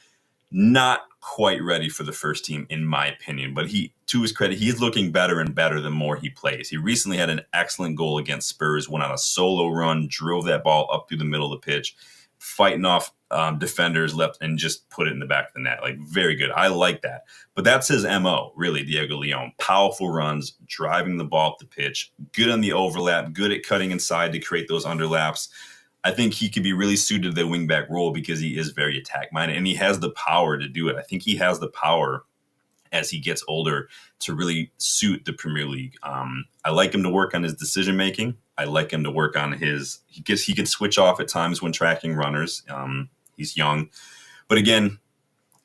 Not quite ready for the first team, in my opinion. But he, to his credit, he's looking better and better the more he plays. He recently had an excellent goal against Spurs, went on a solo run, drove that ball up through the middle of the pitch, fighting off defenders left, and just put it in the back of the net. Like, very good. I like that. But that's his MO, really, Diego Leon. Powerful runs, driving the ball up the pitch, good on the overlap, good at cutting inside to create those underlaps. I think he could be really suited to the wingback role, because he is very attack-minded, and he has the power to do it. I think he has the power, as he gets older, to really suit the Premier League. I like him to work on his decision-making. I like him to work on his... He can switch off at times when tracking runners. He's young. But again,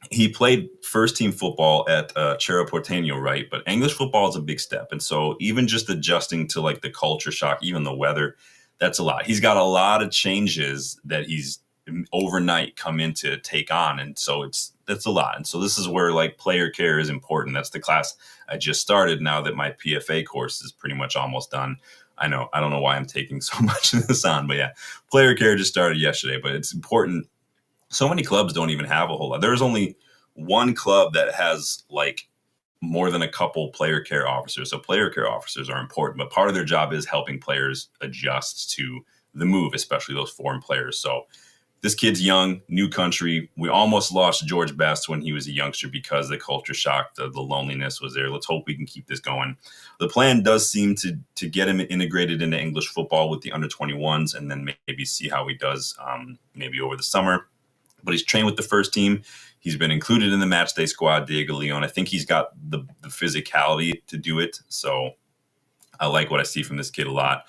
he played first-team football at Cerro Porteño, right? But English football is a big step. And so even just adjusting to like the culture shock, even the weather, that's a lot. He's got a lot of changes that he's overnight come in to take on. And so that's a lot. And so this is where like player care is important. That's the class I just started now that my PFA course is pretty much almost done. I know, I don't know why I'm taking so much of this on, but yeah, player care just started yesterday, but it's important. So many clubs don't even have a whole lot. There's only one club that has like more than a couple player care officers. So player care officers are important, but part of their job is helping players adjust to the move, especially those foreign players. So this kid's young, new country. We almost lost George Best when he was a youngster because the culture shock, the loneliness was there. Let's hope we can keep this going. The plan does seem to get him integrated into English football with the under-21s, and then maybe see how he does maybe over the summer. But he's trained with the first team. He's been included in the matchday squad, Diego Leon. I think he's got the physicality to do it. So I like what I see from this kid a lot.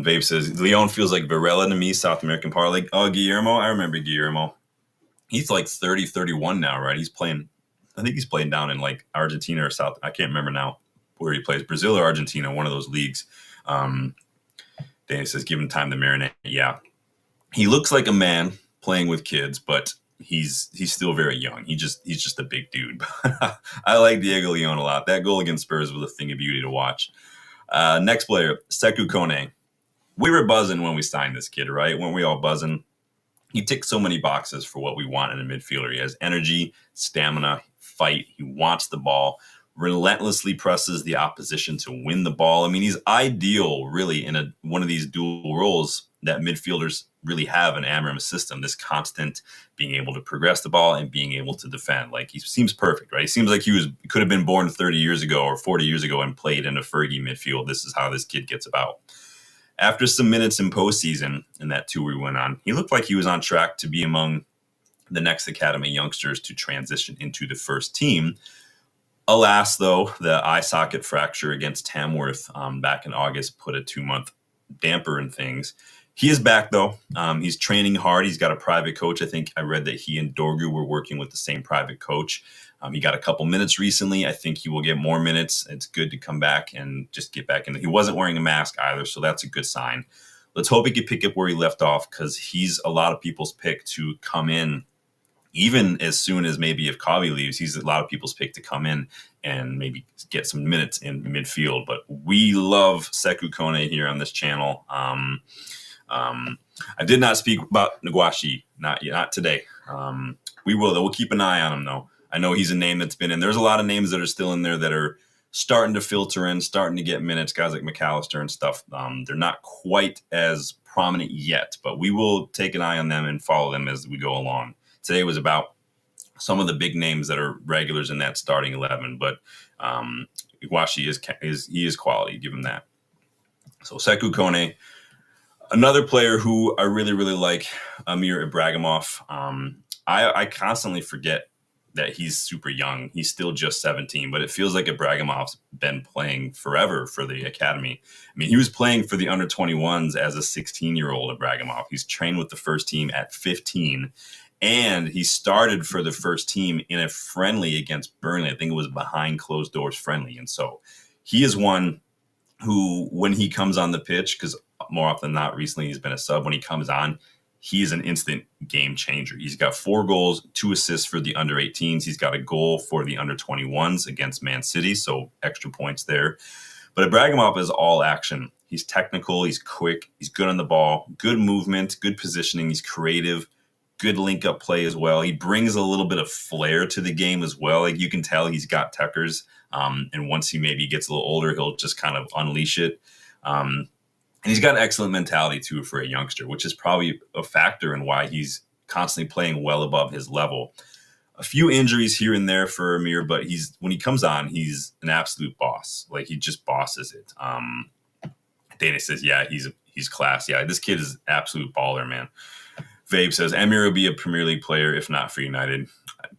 Babe says, Leon feels like Varela to me, South American Power League. Oh, Guillermo. I remember Guillermo. He's like 30, 31 now, right? He's playing, I think he's playing down in like Argentina or South. I can't remember now where he plays. Brazil or Argentina, one of those leagues. Danny says, give him time to marinate. Yeah. He looks like a man playing with kids, but he's still very young. He's just a big dude. I like Diego Leon a lot. That goal against Spurs was a thing of beauty to watch. Next player, Sekou Kone. We were buzzing when we signed this kid, right? Weren't we all buzzing? He ticks so many boxes for what we want in a midfielder. He has energy, stamina, fight. He wants the ball, relentlessly presses the opposition to win the ball. I mean, he's ideal, really, in one of these dual roles that midfielders really have in Amorim's system, this constant being able to progress the ball and being able to defend. Like, he seems perfect, right? He seems like he could have been born 30 years ago or 40 years ago and played in a Fergie midfield. This is how this kid gets about. After some minutes in postseason in that tour we went on, he looked like he was on track to be among the next academy youngsters to transition into the first team. Alas, though, the eye socket fracture against Tamworth back in August put a 2-month damper in things. He is back, though. He's training hard. He's got a private coach. I think I read that he and Dorgu were working with the same private coach. He got a couple minutes recently. I think he will get more minutes. It's good to come back and just get back in. He wasn't wearing a mask either, so that's a good sign. Let's hope he can pick up where he left off, because he's a lot of people's pick to come in even as soon as maybe if Kavi leaves, he's a lot of people's pick to come in and maybe get some minutes in midfield. But we love Sekou Kone here on this channel. I did not speak about Nagwashi, not today. We will, though. We'll keep an eye on him, though. I know he's a name that's been in. There's a lot of names that are still in there that are starting to filter in, starting to get minutes, guys like McAllister and stuff. They're not quite as prominent yet, but we will take an eye on them and follow them as we go along. Today was about some of the big names that are regulars in that starting 11, but Iwashi is quality. Give him that. So Sekou Kone, another player who I really, really like, Amir Ibrahimov. I constantly forget that he's super young. He's still just 17, but it feels like Ibrahimov's been playing forever for the academy. I mean, he was playing for the under 21s as a 16-year-old Ibrahimov. He's trained with the first team at 15, and he started for the first team in a friendly against Burnley. I think it was behind closed doors friendly. And so he is one who, when he comes on the pitch, because more often than not, recently he's been a sub, when he comes on, he's an instant game changer. He's got 4 goals, 2 assists for the under 18s. He's got a goal for the under 21s against Man City, so extra points there. But Ibrahimov is all action. He's technical, he's quick, he's good on the ball, good movement, good positioning, he's creative, good link-up play as well. He brings a little bit of flair to the game as well. Like, you can tell he's got Tuckers, and once he maybe gets a little older, he'll just kind of unleash it. And he's got an excellent mentality, too, for a youngster, which is probably a factor in why he's constantly playing well above his level. A few injuries here and there for Amir, but when he comes on, he's an absolute boss. Like, he just bosses it. Dana says, yeah, he's class. Yeah, this kid is absolute baller, man. Vabe says, Amir will be a Premier League player if not for United.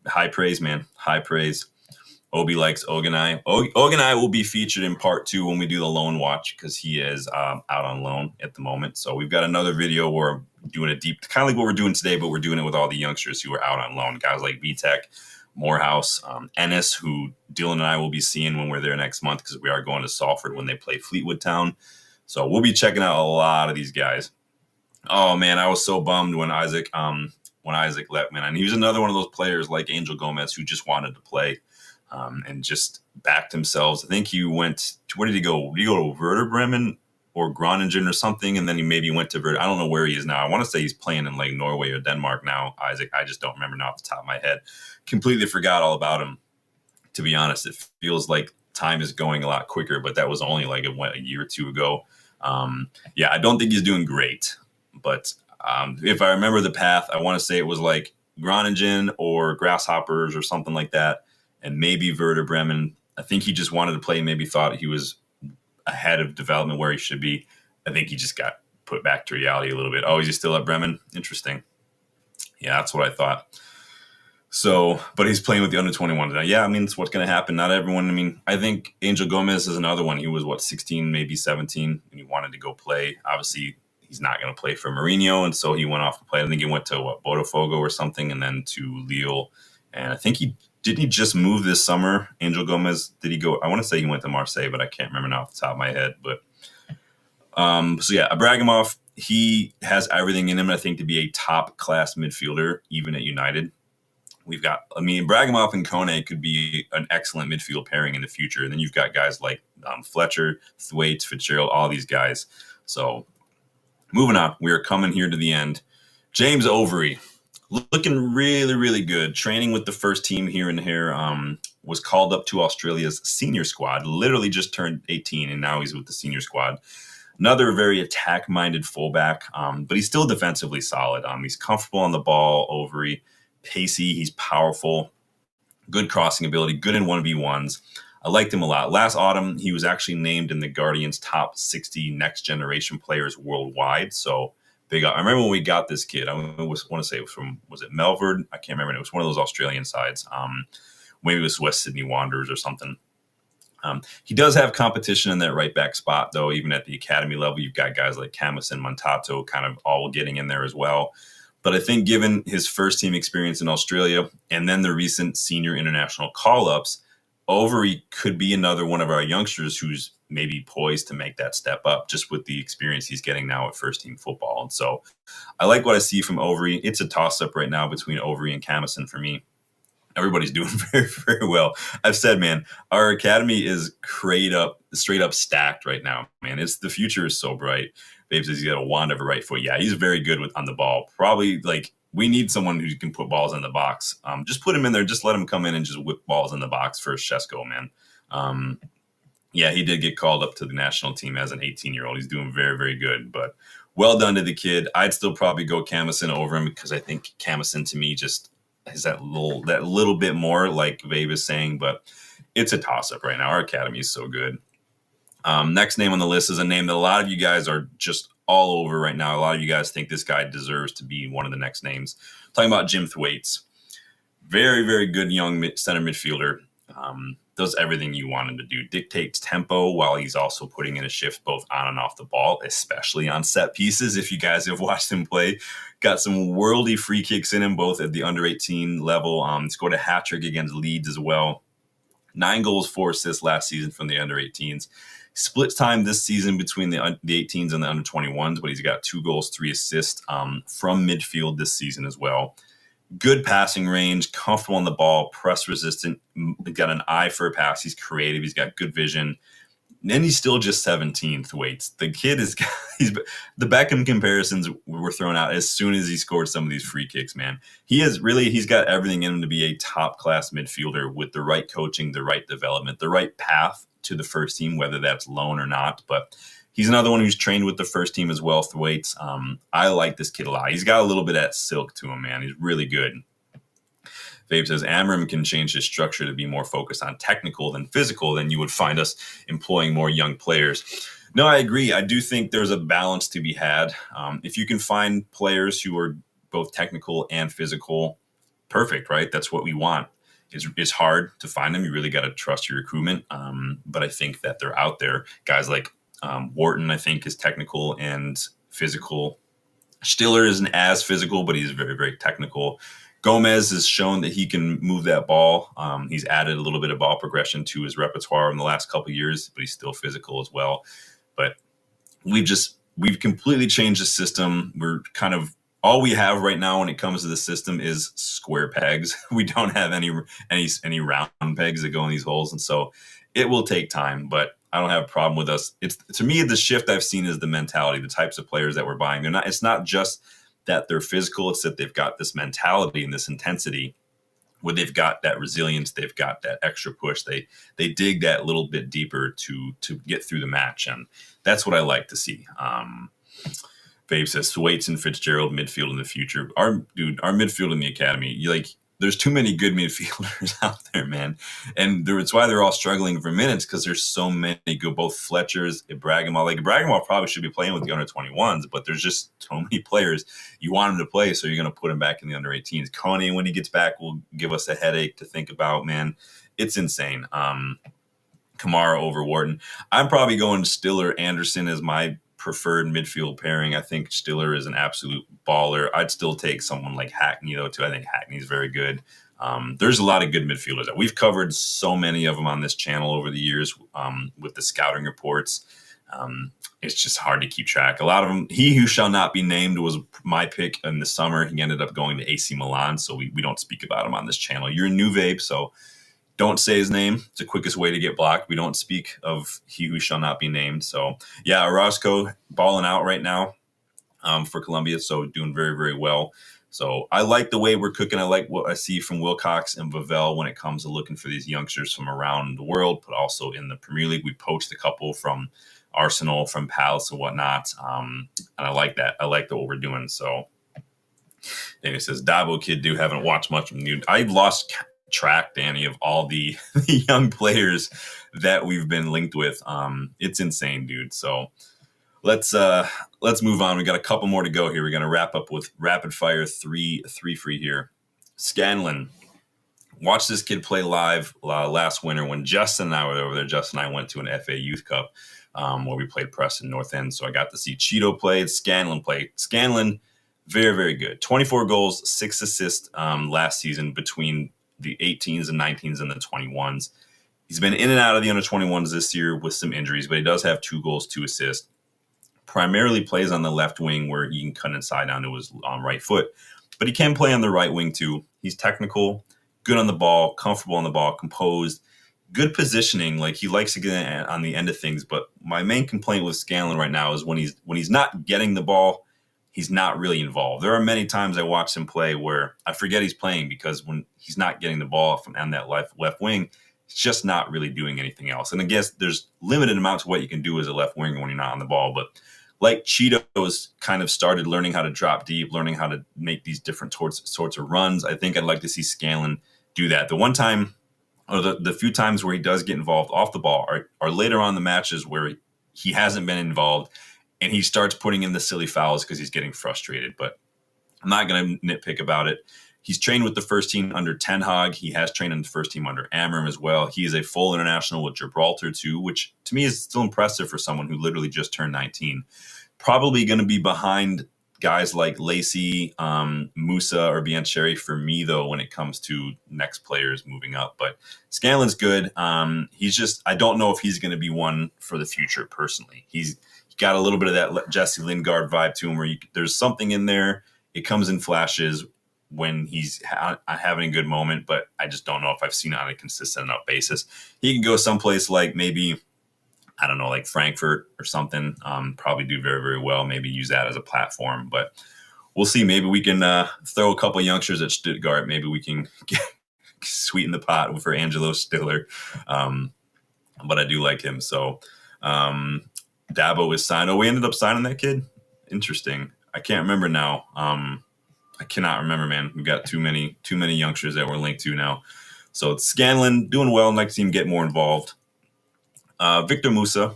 High praise, man. High praise. Obi likes Oganai. Oganai will be featured in part 2 when we do the loan watch, because he is out on loan at the moment. So we've got another video where we're doing a deep, kind of like what we're doing today, but we're doing it with all the youngsters who are out on loan. Guys like VTech, Morehouse, Ennis, who Dylan and I will be seeing when we're there next month, because we are going to Salford when they play Fleetwood Town. So we'll be checking out a lot of these guys. Oh, man, I was so bummed when Isaac left, man. And he was another one of those players like Angel Gomez who just wanted to play. And just backed themselves. I think he went to, where did he go? Did he go to Werder Bremen or Groningen or something? And then he maybe went to Werder. I don't know where he is now. I want to say he's playing in like Norway or Denmark now, Isaac. I just don't remember now off the top of my head. Completely forgot all about him, to be honest. It feels like time is going a lot quicker, but that was only like a year or two ago. Yeah, I don't think he's doing great. But if I remember the path, I want to say it was like Groningen or Grasshoppers or something like that. And maybe Werder Bremen. I think he just wanted to play, maybe thought he was ahead of development where he should be. I think he just got put back to reality a little bit. Oh, is he still at Bremen? Interesting. Yeah, that's what I thought. So, but he's playing with the under 21s now. Yeah, I mean, it's what's going to happen. Not everyone. I mean, I think Angel Gomez is another one. He was, 16, maybe 17, and he wanted to go play. Obviously, he's not going to play for Mourinho, and so he went off to play. I think he went to, Botafogo or something, and then to Lille. And I think didn't he just move this summer? Angel Gomez, did he go? I want to say he went to Marseille, but I can't remember now off the top of my head. But so yeah, Ibrahimov, he has everything in him, I think, to be a top class midfielder, even at United. Ibrahimov and Kone could be an excellent midfield pairing in the future. And then you've got guys like Fletcher, Thwaite, Fitzgerald, all these guys. So moving on, we are coming here to the end. James Overy, looking really, really good. Training with the first team here and here. Was called up to Australia's senior squad. Literally just turned 18, and now he's with the senior squad. Another very attack-minded fullback, but he's still defensively solid. He's comfortable on the ball, Overy. Pacey, he's powerful. Good crossing ability, good in 1v1s. I liked him a lot. Last autumn, he was actually named in the Guardian's top 60 next-generation players worldwide, so big up. I remember when we got this kid, I want to say it was was it Melbourne? I can't remember. It was one of those Australian sides. Maybe it was West Sydney Wanderers or something. He does have competition in that right back spot, though. Even at the academy level, you've got guys like Camus and Montato kind of all getting in there as well. But I think given his first team experience in Australia and then the recent senior international call-ups, Overy could be another one of our youngsters who's maybe poised to make that step up just with the experience he's getting now at first team football. And so I like what I see from Overy. It's a toss up right now between Overy and Camison for me. Everybody's doing very, very well. I've said, man, our academy is straight up stacked right now, man. The future is so bright. Babe says he's got a wand of a right foot. Yeah, he's very good on the ball. Probably like we need someone who can put balls in the box. Just put him in there. Just let him come in and just whip balls in the box for Shesko, man. Yeah, he did get called up to the national team as an 18-year-old. He's doing very, very good. But well done to the kid. I'd still probably go Camison over him because I think Camison to me just is that little bit more, like Vabe is saying. But it's a toss-up right now. Our academy is so good. Next name on the list is a name that a lot of you guys are just all over right now. A lot of you guys think this guy deserves to be one of the next names. I'm talking about Jim Thwaites. Very, very good young center midfielder. Does everything you want him to do. Dictates tempo while he's also putting in a shift both on and off the ball, especially on set pieces. If you guys have watched him play, got some worldy free kicks in him, both at the under 18 level. Scored a hat trick against Leeds as well. 9 goals, 4 assists last season from the under 18s. Split time this season between the 18s and the under 21s, but he's got 2 goals, 3 assists from midfield this season as well. Good passing range, comfortable on the ball, press resistant. He's got an eye for a pass. He's creative. He's got good vision. And he's still just 17th weights. The kid the Beckham comparisons were thrown out as soon as he scored some of these free kicks, man. He's got everything in him to be a top class midfielder with the right coaching, the right development, the right path to the first team, whether that's loan or not. But he's another one who's trained with the first team as well, Thwaites. I like this kid a lot. He's got a little bit of that silk to him, man. He's really good. Fabe says Amorim can change his structure to be more focused on technical than physical, then you would find us employing more young players. No, I agree. I do think there's a balance to be had. If you can find players who are both technical and physical, perfect, right? That's what we want. It's hard to find them. You really got to trust your recruitment. But I think that they're out there. Guys like Wharton, I think, is technical and physical. Stiller isn't as physical, but he's very, very technical. Gomez has shown that he can move that ball. He's added a little bit of ball progression to his repertoire in the last couple of years, but he's still physical as well. But we've completely changed the system. We're kind of all we have right now when it comes to the system is square pegs. We don't have any round pegs that go in these holes, and so it will take time. But I don't have a problem with us. To me, the shift I've seen is the mentality, the types of players that we're buying. It's not just that they're physical, it's that they've got this mentality and this intensity where they've got that resilience, they've got that extra push. They dig that little bit deeper to get through the match, and that's what I like to see. Babe says Thwaites and Fitzgerald midfield in the future. Our midfield in the academy, there's too many good midfielders out there, man. And it's why they're all struggling for minutes because there's so many good, both Fletchers, Ibrahimov. Ibrahimov probably should be playing with the under 21s, but there's just so many players you want him to play, so you're going to put him back in the under 18s. Kone, when he gets back, will give us a headache to think about, man. It's insane. Kamara over Wharton. I'm probably going Stiller Anderson as my preferred midfield pairing. I think Stiller is an absolute baller. I'd still take someone like Hackney though too. I think Hackney's very good. There's a lot of good midfielders. We've covered so many of them on this channel over the years with the scouting reports. It's just hard to keep track. A lot of them, he who shall not be named was my pick in the summer. He ended up going to AC Milan, so we don't speak about him on this channel. You're a new Vape, so don't say his name. It's the quickest way to get blocked. We don't speak of he who shall not be named. So, yeah, Orozco balling out right now for Colombia, so doing very, very well. So I like the way we're cooking. I like what I see from Wilcox and Vavell when it comes to looking for these youngsters from around the world, but also in the Premier League. We poached a couple from Arsenal, from Palace and whatnot, and I like that. I like what we're doing. So, and it says, Dabo Kid haven't watched much of him. I lost track, Danny, of all the young players that we've been linked with. It's insane, dude. So let's move on. We got a couple more to go here. We're gonna wrap up with rapid fire three free here. Scanlon, watched this kid play live last winter when Justin and I were over there. Justin and I went to an FA Youth Cup where we played Preston North End. So I got to see Cheeto play, Scanlon play. Scanlon, very, very good. 24 goals, 6 assists last season between the 18s and 19s and the 21s. He's been in and out of the under 21s this year with some injuries, but he does have 2 goals, 2 assists. Primarily plays on the left wing where he can cut inside onto his right foot, but he can play on the right wing too. He's technical, good on the ball, comfortable on the ball, composed, good positioning. Like he likes to get on the end of things. But my main complaint with Scanlon right now is when he's not getting the ball, he's not really involved. There are many times I watch him play where I forget he's playing because when he's not getting the ball from on that left wing, he's just not really doing anything else. And I guess there's limited amounts of what you can do as a left winger when you're not on the ball, but like Cheeto's kind of started learning how to drop deep, learning how to make these different sorts of runs. I think I'd like to see Scanlon do that. The one time, or the few times where he does get involved off the ball are later on in the matches where he hasn't been involved and he starts putting in the silly fouls because he's getting frustrated. But I'm not going to nitpick about it. He's trained with the first team under Ten Hag. He has trained in the first team under Amorim as well. He is a full international with Gibraltar too, which to me is still impressive for someone who literally just turned 19. Probably going to be behind guys like Lacey, Musa, or Biancheri for me, though, when it comes to next players moving up. But Scanlon's good. He's just, I don't know if he's going to be one for the future personally. He's got a little bit of that Jesse Lingard vibe to him where there's something in there. It comes in flashes when he's having a good moment, but I just don't know if I've seen it on a consistent enough basis. He can go someplace like maybe, I don't know, like Frankfurt or something, probably do very, very well. Maybe use that as a platform, but we'll see. Maybe we can throw a couple of youngsters at Stuttgart. Maybe we can sweeten the pot for Angelo Stiller. But I do like him. So Dabo is signed. Oh, we ended up signing that kid? Interesting. I can't remember now. I cannot remember, man. We've got too many youngsters that we're linked to now. So it's Scanlon doing well. I'd like to see him get more involved. Victor Musa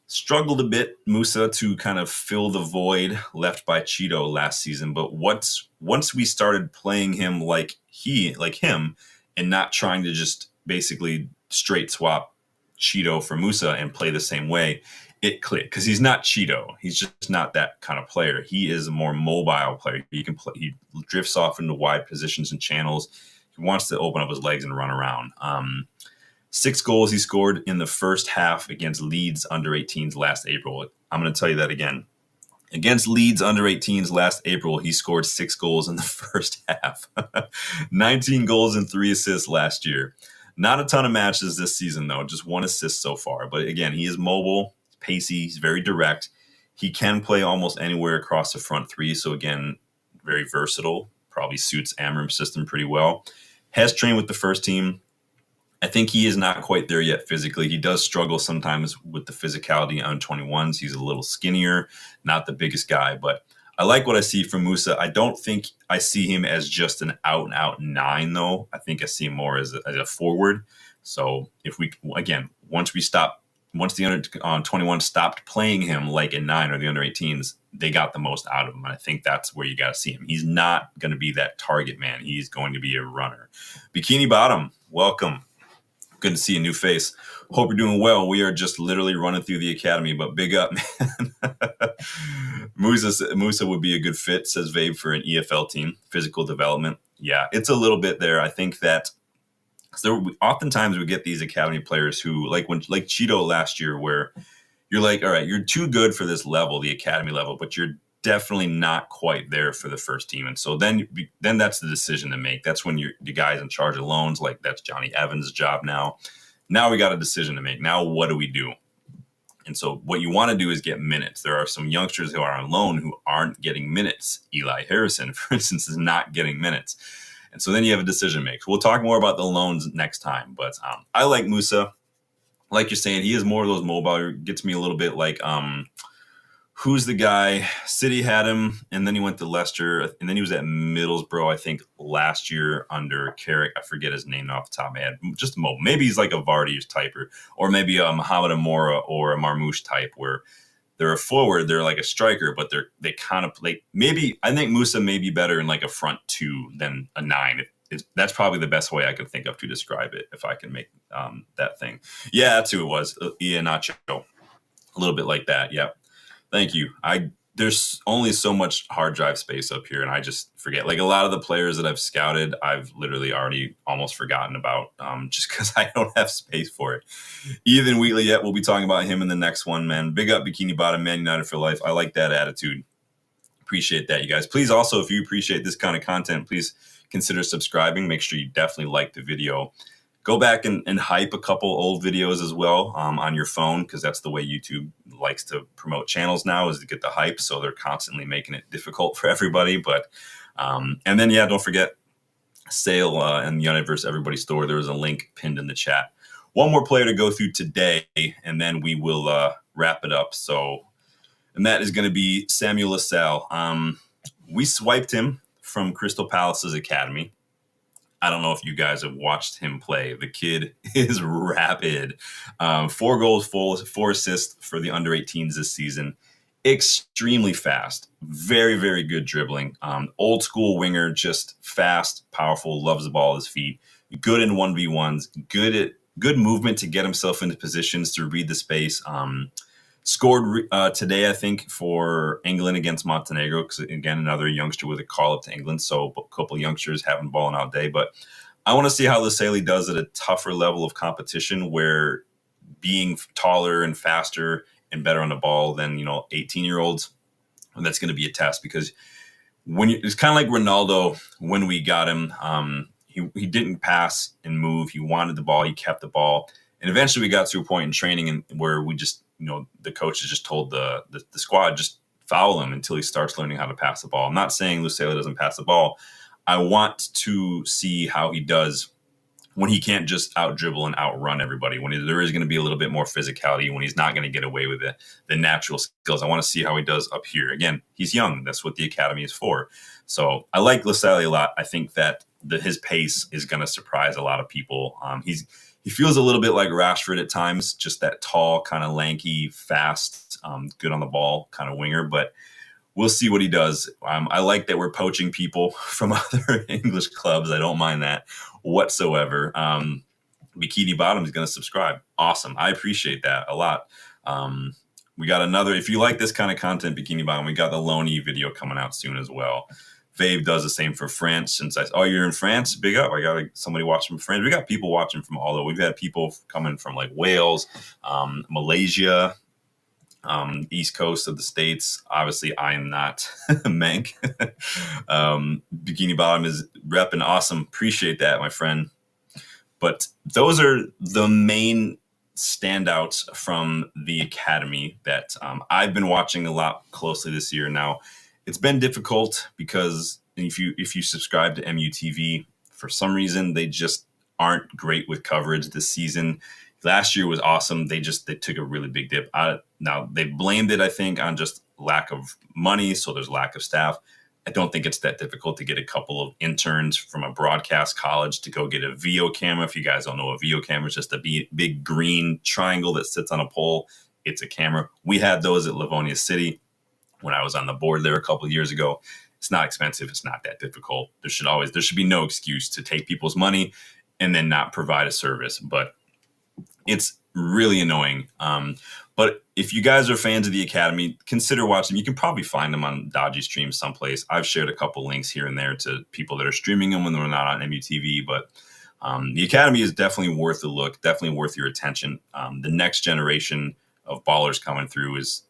struggled a bit, Musa, to kind of fill the void left by Cheeto last season. But once we started playing him like him and not trying to just basically straight swap Cheeto for Musa and play the same way, it clicked because he's not Cheeto. He's just not that kind of player. He is a more mobile player. He can play. He drifts off into wide positions and channels. He wants to open up his legs and run around. 6 goals he scored in the first half against Leeds under 18s last April. I'm going to tell you that again. Against Leeds under 18s last April, he scored 6 goals in the first half. 19 goals and 3 assists last year. Not a ton of matches this season, though. Just 1 assist so far. But again, he is mobile, pacey, he's very direct. He can play almost anywhere across the front 3. So again, very versatile. Probably suits Amorim's system pretty well. Has trained with the first team. I think he is not quite there yet physically. He does struggle sometimes with the physicality on 21s. He's a little skinnier, not the biggest guy, but I like what I see from Musa. I don't think I see him as just an out-and-out 9, though. I think I see him more as a forward. So if we, again, once the under 21 stopped playing him like a 9 or the under 18s, they got the most out of him. And I think that's where you got to see him. He's not going to be that target man. He's going to be a runner. Bikini Bottom, welcome. Good to see a new face. Hope you're doing well. We are just literally running through the academy, but big up, man. Musa would be a good fit, says Vabe, for an EFL team. Physical development. Yeah, it's a little bit there. I think that oftentimes we get these academy players who, like Cheeto last year, where you're like, all right, you're too good for this level, the academy level, but you're definitely not quite there for the first team. And so then that's the decision to make. That's when the guys in charge of loans, like that's Johnny Evans' job now. Now we got a decision to make. Now what do we do? And so what you want to do is get minutes. There are some youngsters who are on loan who aren't getting minutes. Eli Harrison, for instance, is not getting minutes. And so then you have a decision to make. We'll talk more about the loans next time. But I like Musa. Like you're saying, he is more of those mobile. Gets me a little bit like who's the guy? City had him, and then he went to Leicester, and then he was at Middlesbrough, I think, last year under Carrick. I forget his name off the top of my head. Just mobile. Maybe he's like a Vardy type, or maybe a Mohamed Amora or a Marmoush type, where they're a forward, they're like a striker, but they kind of play. Maybe I think Musa may be better in like a front 2 than a 9. That's probably the best way I can think of to describe it, if I can make that thing. Yeah, that's who it was. Iheanacho. A little bit like that. Yeah. Thank you. I there's only so much hard drive space up here, and I just forget. Like a lot of the players that I've scouted, I've literally already almost forgotten about, just because I don't have space for it. Ethan Wheatley, yet we'll be talking about him in the next one, man. Big up Bikini Bottom, Man United for life. I like that attitude. Appreciate that, you guys. Please also, if you appreciate this kind of content, please consider subscribing. Make sure you definitely like the video. Go back and hype a couple old videos as well on your phone, because that's the way YouTube likes to promote channels now, is to get the hype. So they're constantly making it difficult for everybody. But and then, yeah, don't forget sale in the United vs. Everybody store. There is a link pinned in the chat. One more player to go through today, and then we will wrap it up. So, and that is going to be Samuel LaSalle. We swiped him from Crystal Palace's academy. I don't know if you guys have watched him play. The kid is rapid. 4 goals, 4 assists for the under 18s this season. Extremely fast. Very, very good dribbling. Old school winger, just fast, powerful, loves the ball at his feet. Good in 1v1s. Good movement to get himself into positions to read the space. Scored today, I think, for England against Montenegro, because, again, another youngster with a call-up to England, so a couple youngsters having balling out day. But I want to see how LaSalle does at a tougher level of competition, where being taller and faster and better on the ball than 18-year-olds, and that's going to be a test, because it's kind of like Ronaldo when we got him. He didn't pass and move. He wanted the ball. He kept the ball. And eventually we got to a point in training where we just, the coaches just told the squad, just foul him until he starts learning how to pass the ball. I'm not saying LaSalle doesn't pass the ball. I want to see how he does when he can't just out dribble and outrun everybody, when there is going to be a little bit more physicality, when he's not going to get away with the natural skills. I want to see how he does up here. Again, he's young. That's what the academy is for. So I like LaSalle a lot. I think that his pace is going to surprise a lot of people. He feels a little bit like Rashford at times, just that tall, kind of lanky, fast, good on the ball kind of winger. But we'll see what he does. I like that we're poaching people from other English clubs. I don't mind that whatsoever. Bikini Bottom is going to subscribe. Awesome. I appreciate that a lot. We got another. If you like this kind of content, Bikini Bottom, we got the Loney video coming out soon as well. Vave does the same for France. Since you're in France, big up. I got somebody watching from France. We got people watching from all over. We've had people coming from like Wales, Malaysia, East Coast of the States. Obviously, I am not Mank. Bikini Bottom is repping. Awesome. Appreciate that, my friend. But those are the main standouts from the academy that I've been watching a lot closely this year. Now, it's been difficult because if you subscribe to MUTV, for some reason they just aren't great with coverage this season. Last year was awesome. They took a really big dip. Now they blamed it, I think, on just lack of money. So there's lack of staff. I don't think it's that difficult to get a couple of interns from a broadcast college to go get a VO camera. If you guys don't know, a VO camera is just a big green triangle that sits on a pole. It's a camera. We had those at Livonia City when I was on the board there a couple of years ago. It's not expensive. It's not that difficult. There should be no excuse to take people's money and then not provide a service. But it's really annoying. But if you guys are fans of the academy, consider watching. You can probably find them on Dodgy Streams someplace. I've shared a couple links here and there to people that are streaming them when they're not on MUTV. But the academy is definitely worth a look, definitely worth your attention. The next generation of ballers coming through is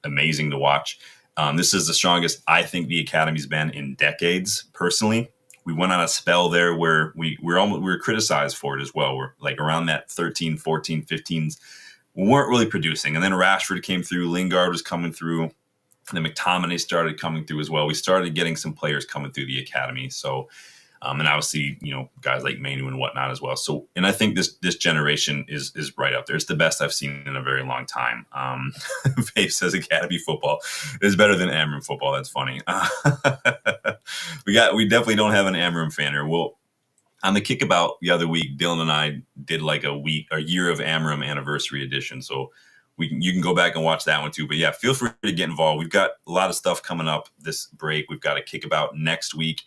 amazing to watch. This is the strongest I think the academy's been in decades, personally. We went on a spell there where we were criticized for it as well. We're like around that 13, 14, 15s. We weren't really producing. And then Rashford came through. Lingard was coming through. And then McTominay started coming through as well. We started getting some players coming through the academy. So, and obviously, guys like Manu and whatnot as well. So, and I think this generation is right up there. It's the best I've seen in a very long time. Faith says academy football is better than Amorim football. That's funny. We definitely don't have an Amorim fan here. Well, on the Kickabout the other week, Dylan and I did like a year of Amorim anniversary edition. So you can go back and watch that one too. But yeah, feel free to get involved. We've got a lot of stuff coming up this break. We've got a Kickabout next week.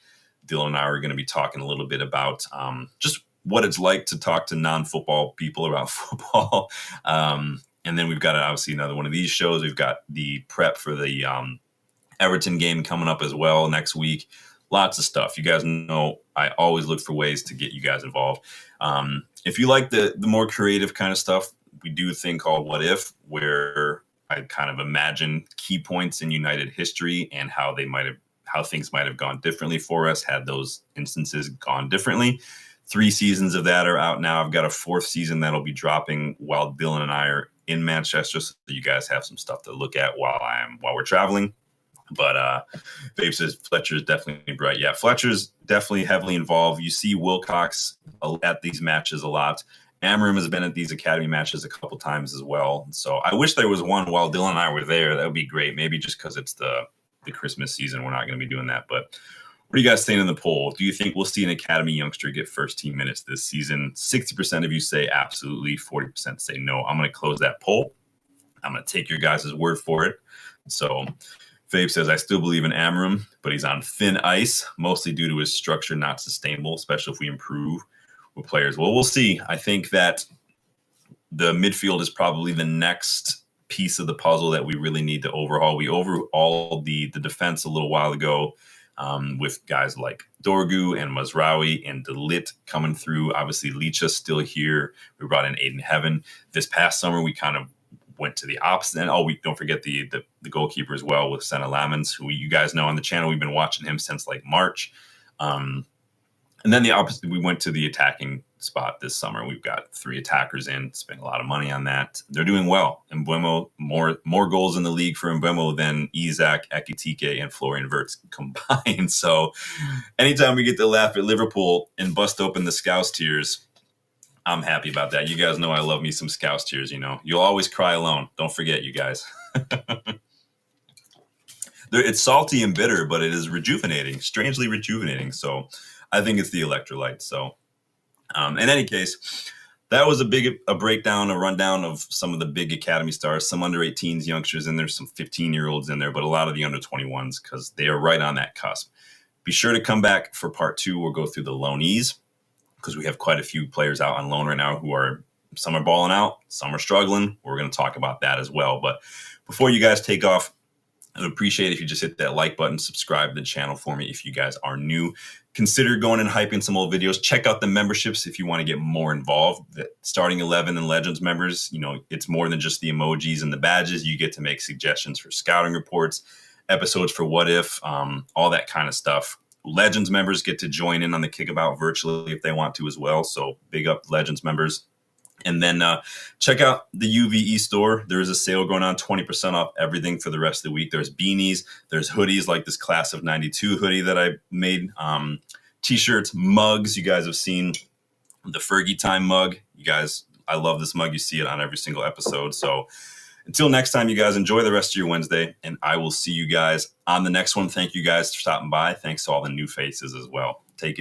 Dylan and I are going to be talking a little bit about just what it's like to talk to non-football people about football. And then we've got obviously another one of these shows. We've got the prep for the Everton game coming up as well next week. Lots of stuff. You guys know I always look for ways to get you guys involved. If you like the more creative kind of stuff, we do a thing called What If, where I kind of imagine key points in United history and how things might have gone differently for us had those instances gone differently. 3 seasons of that are out now. I've got a 4th season that'll be dropping while Dylan and I are in Manchester, so you guys have some stuff to look at while we're traveling. But Babe says Fletcher's definitely bright. Yeah, Fletcher's definitely heavily involved. You see Wilcox at these matches a lot. Amorim has been at these academy matches a couple times as well. So I wish there was one while Dylan and I were there. That would be great. Maybe just because it's the Christmas season, we're not going to be doing that. But what are you guys saying in the poll? Do you think we'll see an academy youngster get first team minutes this season? 60% of you say absolutely. 40% say no. I'm going to close that poll. I'm going to take your guys' word for it. So Fabe says, I still believe in Amorim, but he's on thin ice, mostly due to his structure not sustainable, especially if we improve with players. Well, we'll see. I think that the midfield is probably the next piece of the puzzle that we really need to overhaul. We overhauled the defense a little while ago with guys like Dorgu and Mazraoui and De Ligt coming through. Obviously, Licha's still here. We brought in Aiden Heaven. This past summer, we kind of went to the opposite. And we don't forget the goalkeeper as well with Senna Lamens, who you guys know on the channel. We've been watching him since like March. And then the opposite, we went to the attacking spot this summer. We've got 3 attackers in, spent a lot of money on that. They're doing well. Mbeumo, more goals in the league for Mbeumo than Isak, Ekitike, and Florian Wirtz combined. So anytime we get to laugh at Liverpool and bust open the Scouse tears, I'm happy about that. You guys know I love me some Scouse tears, you know. You'll always cry alone. Don't forget, you guys. It's salty and bitter, but it is rejuvenating, strangely rejuvenating. So I think it's the electrolyte. So in any case, that was a breakdown, a rundown of some of the big academy stars, some under 18s youngsters in there, some 15-year-olds in there, but a lot of the under 21s because they are right on that cusp. Be sure to come back for part 2. We'll go through the loanees because we have quite a few players out on loan right now who are, some are balling out, some are struggling. We're going to talk about that as well. But before you guys take off, I'd appreciate it if you just hit that like button, subscribe to the channel for me if you guys are new. Consider going and hyping some old videos. Check out the memberships if you want to get more involved. The Starting 11 and Legends members, you know, it's more than just the emojis and the badges. You get to make suggestions for scouting reports, episodes for What If, all that kind of stuff. Legends members get to join in on the Kickabout virtually if they want to as well. So big up Legends members. And then check out the UVE store. There is a sale going on, 20% off everything for the rest of the week. There's beanies, there's hoodies like this class of 92 hoodie that I made, T-shirts, mugs. You guys have seen the Fergie Time mug. You guys, I love this mug. You see it on every single episode. So until next time, you guys, enjoy the rest of your Wednesday, and I will see you guys on the next one. Thank you guys for stopping by. Thanks to all the new faces as well. Take it easy.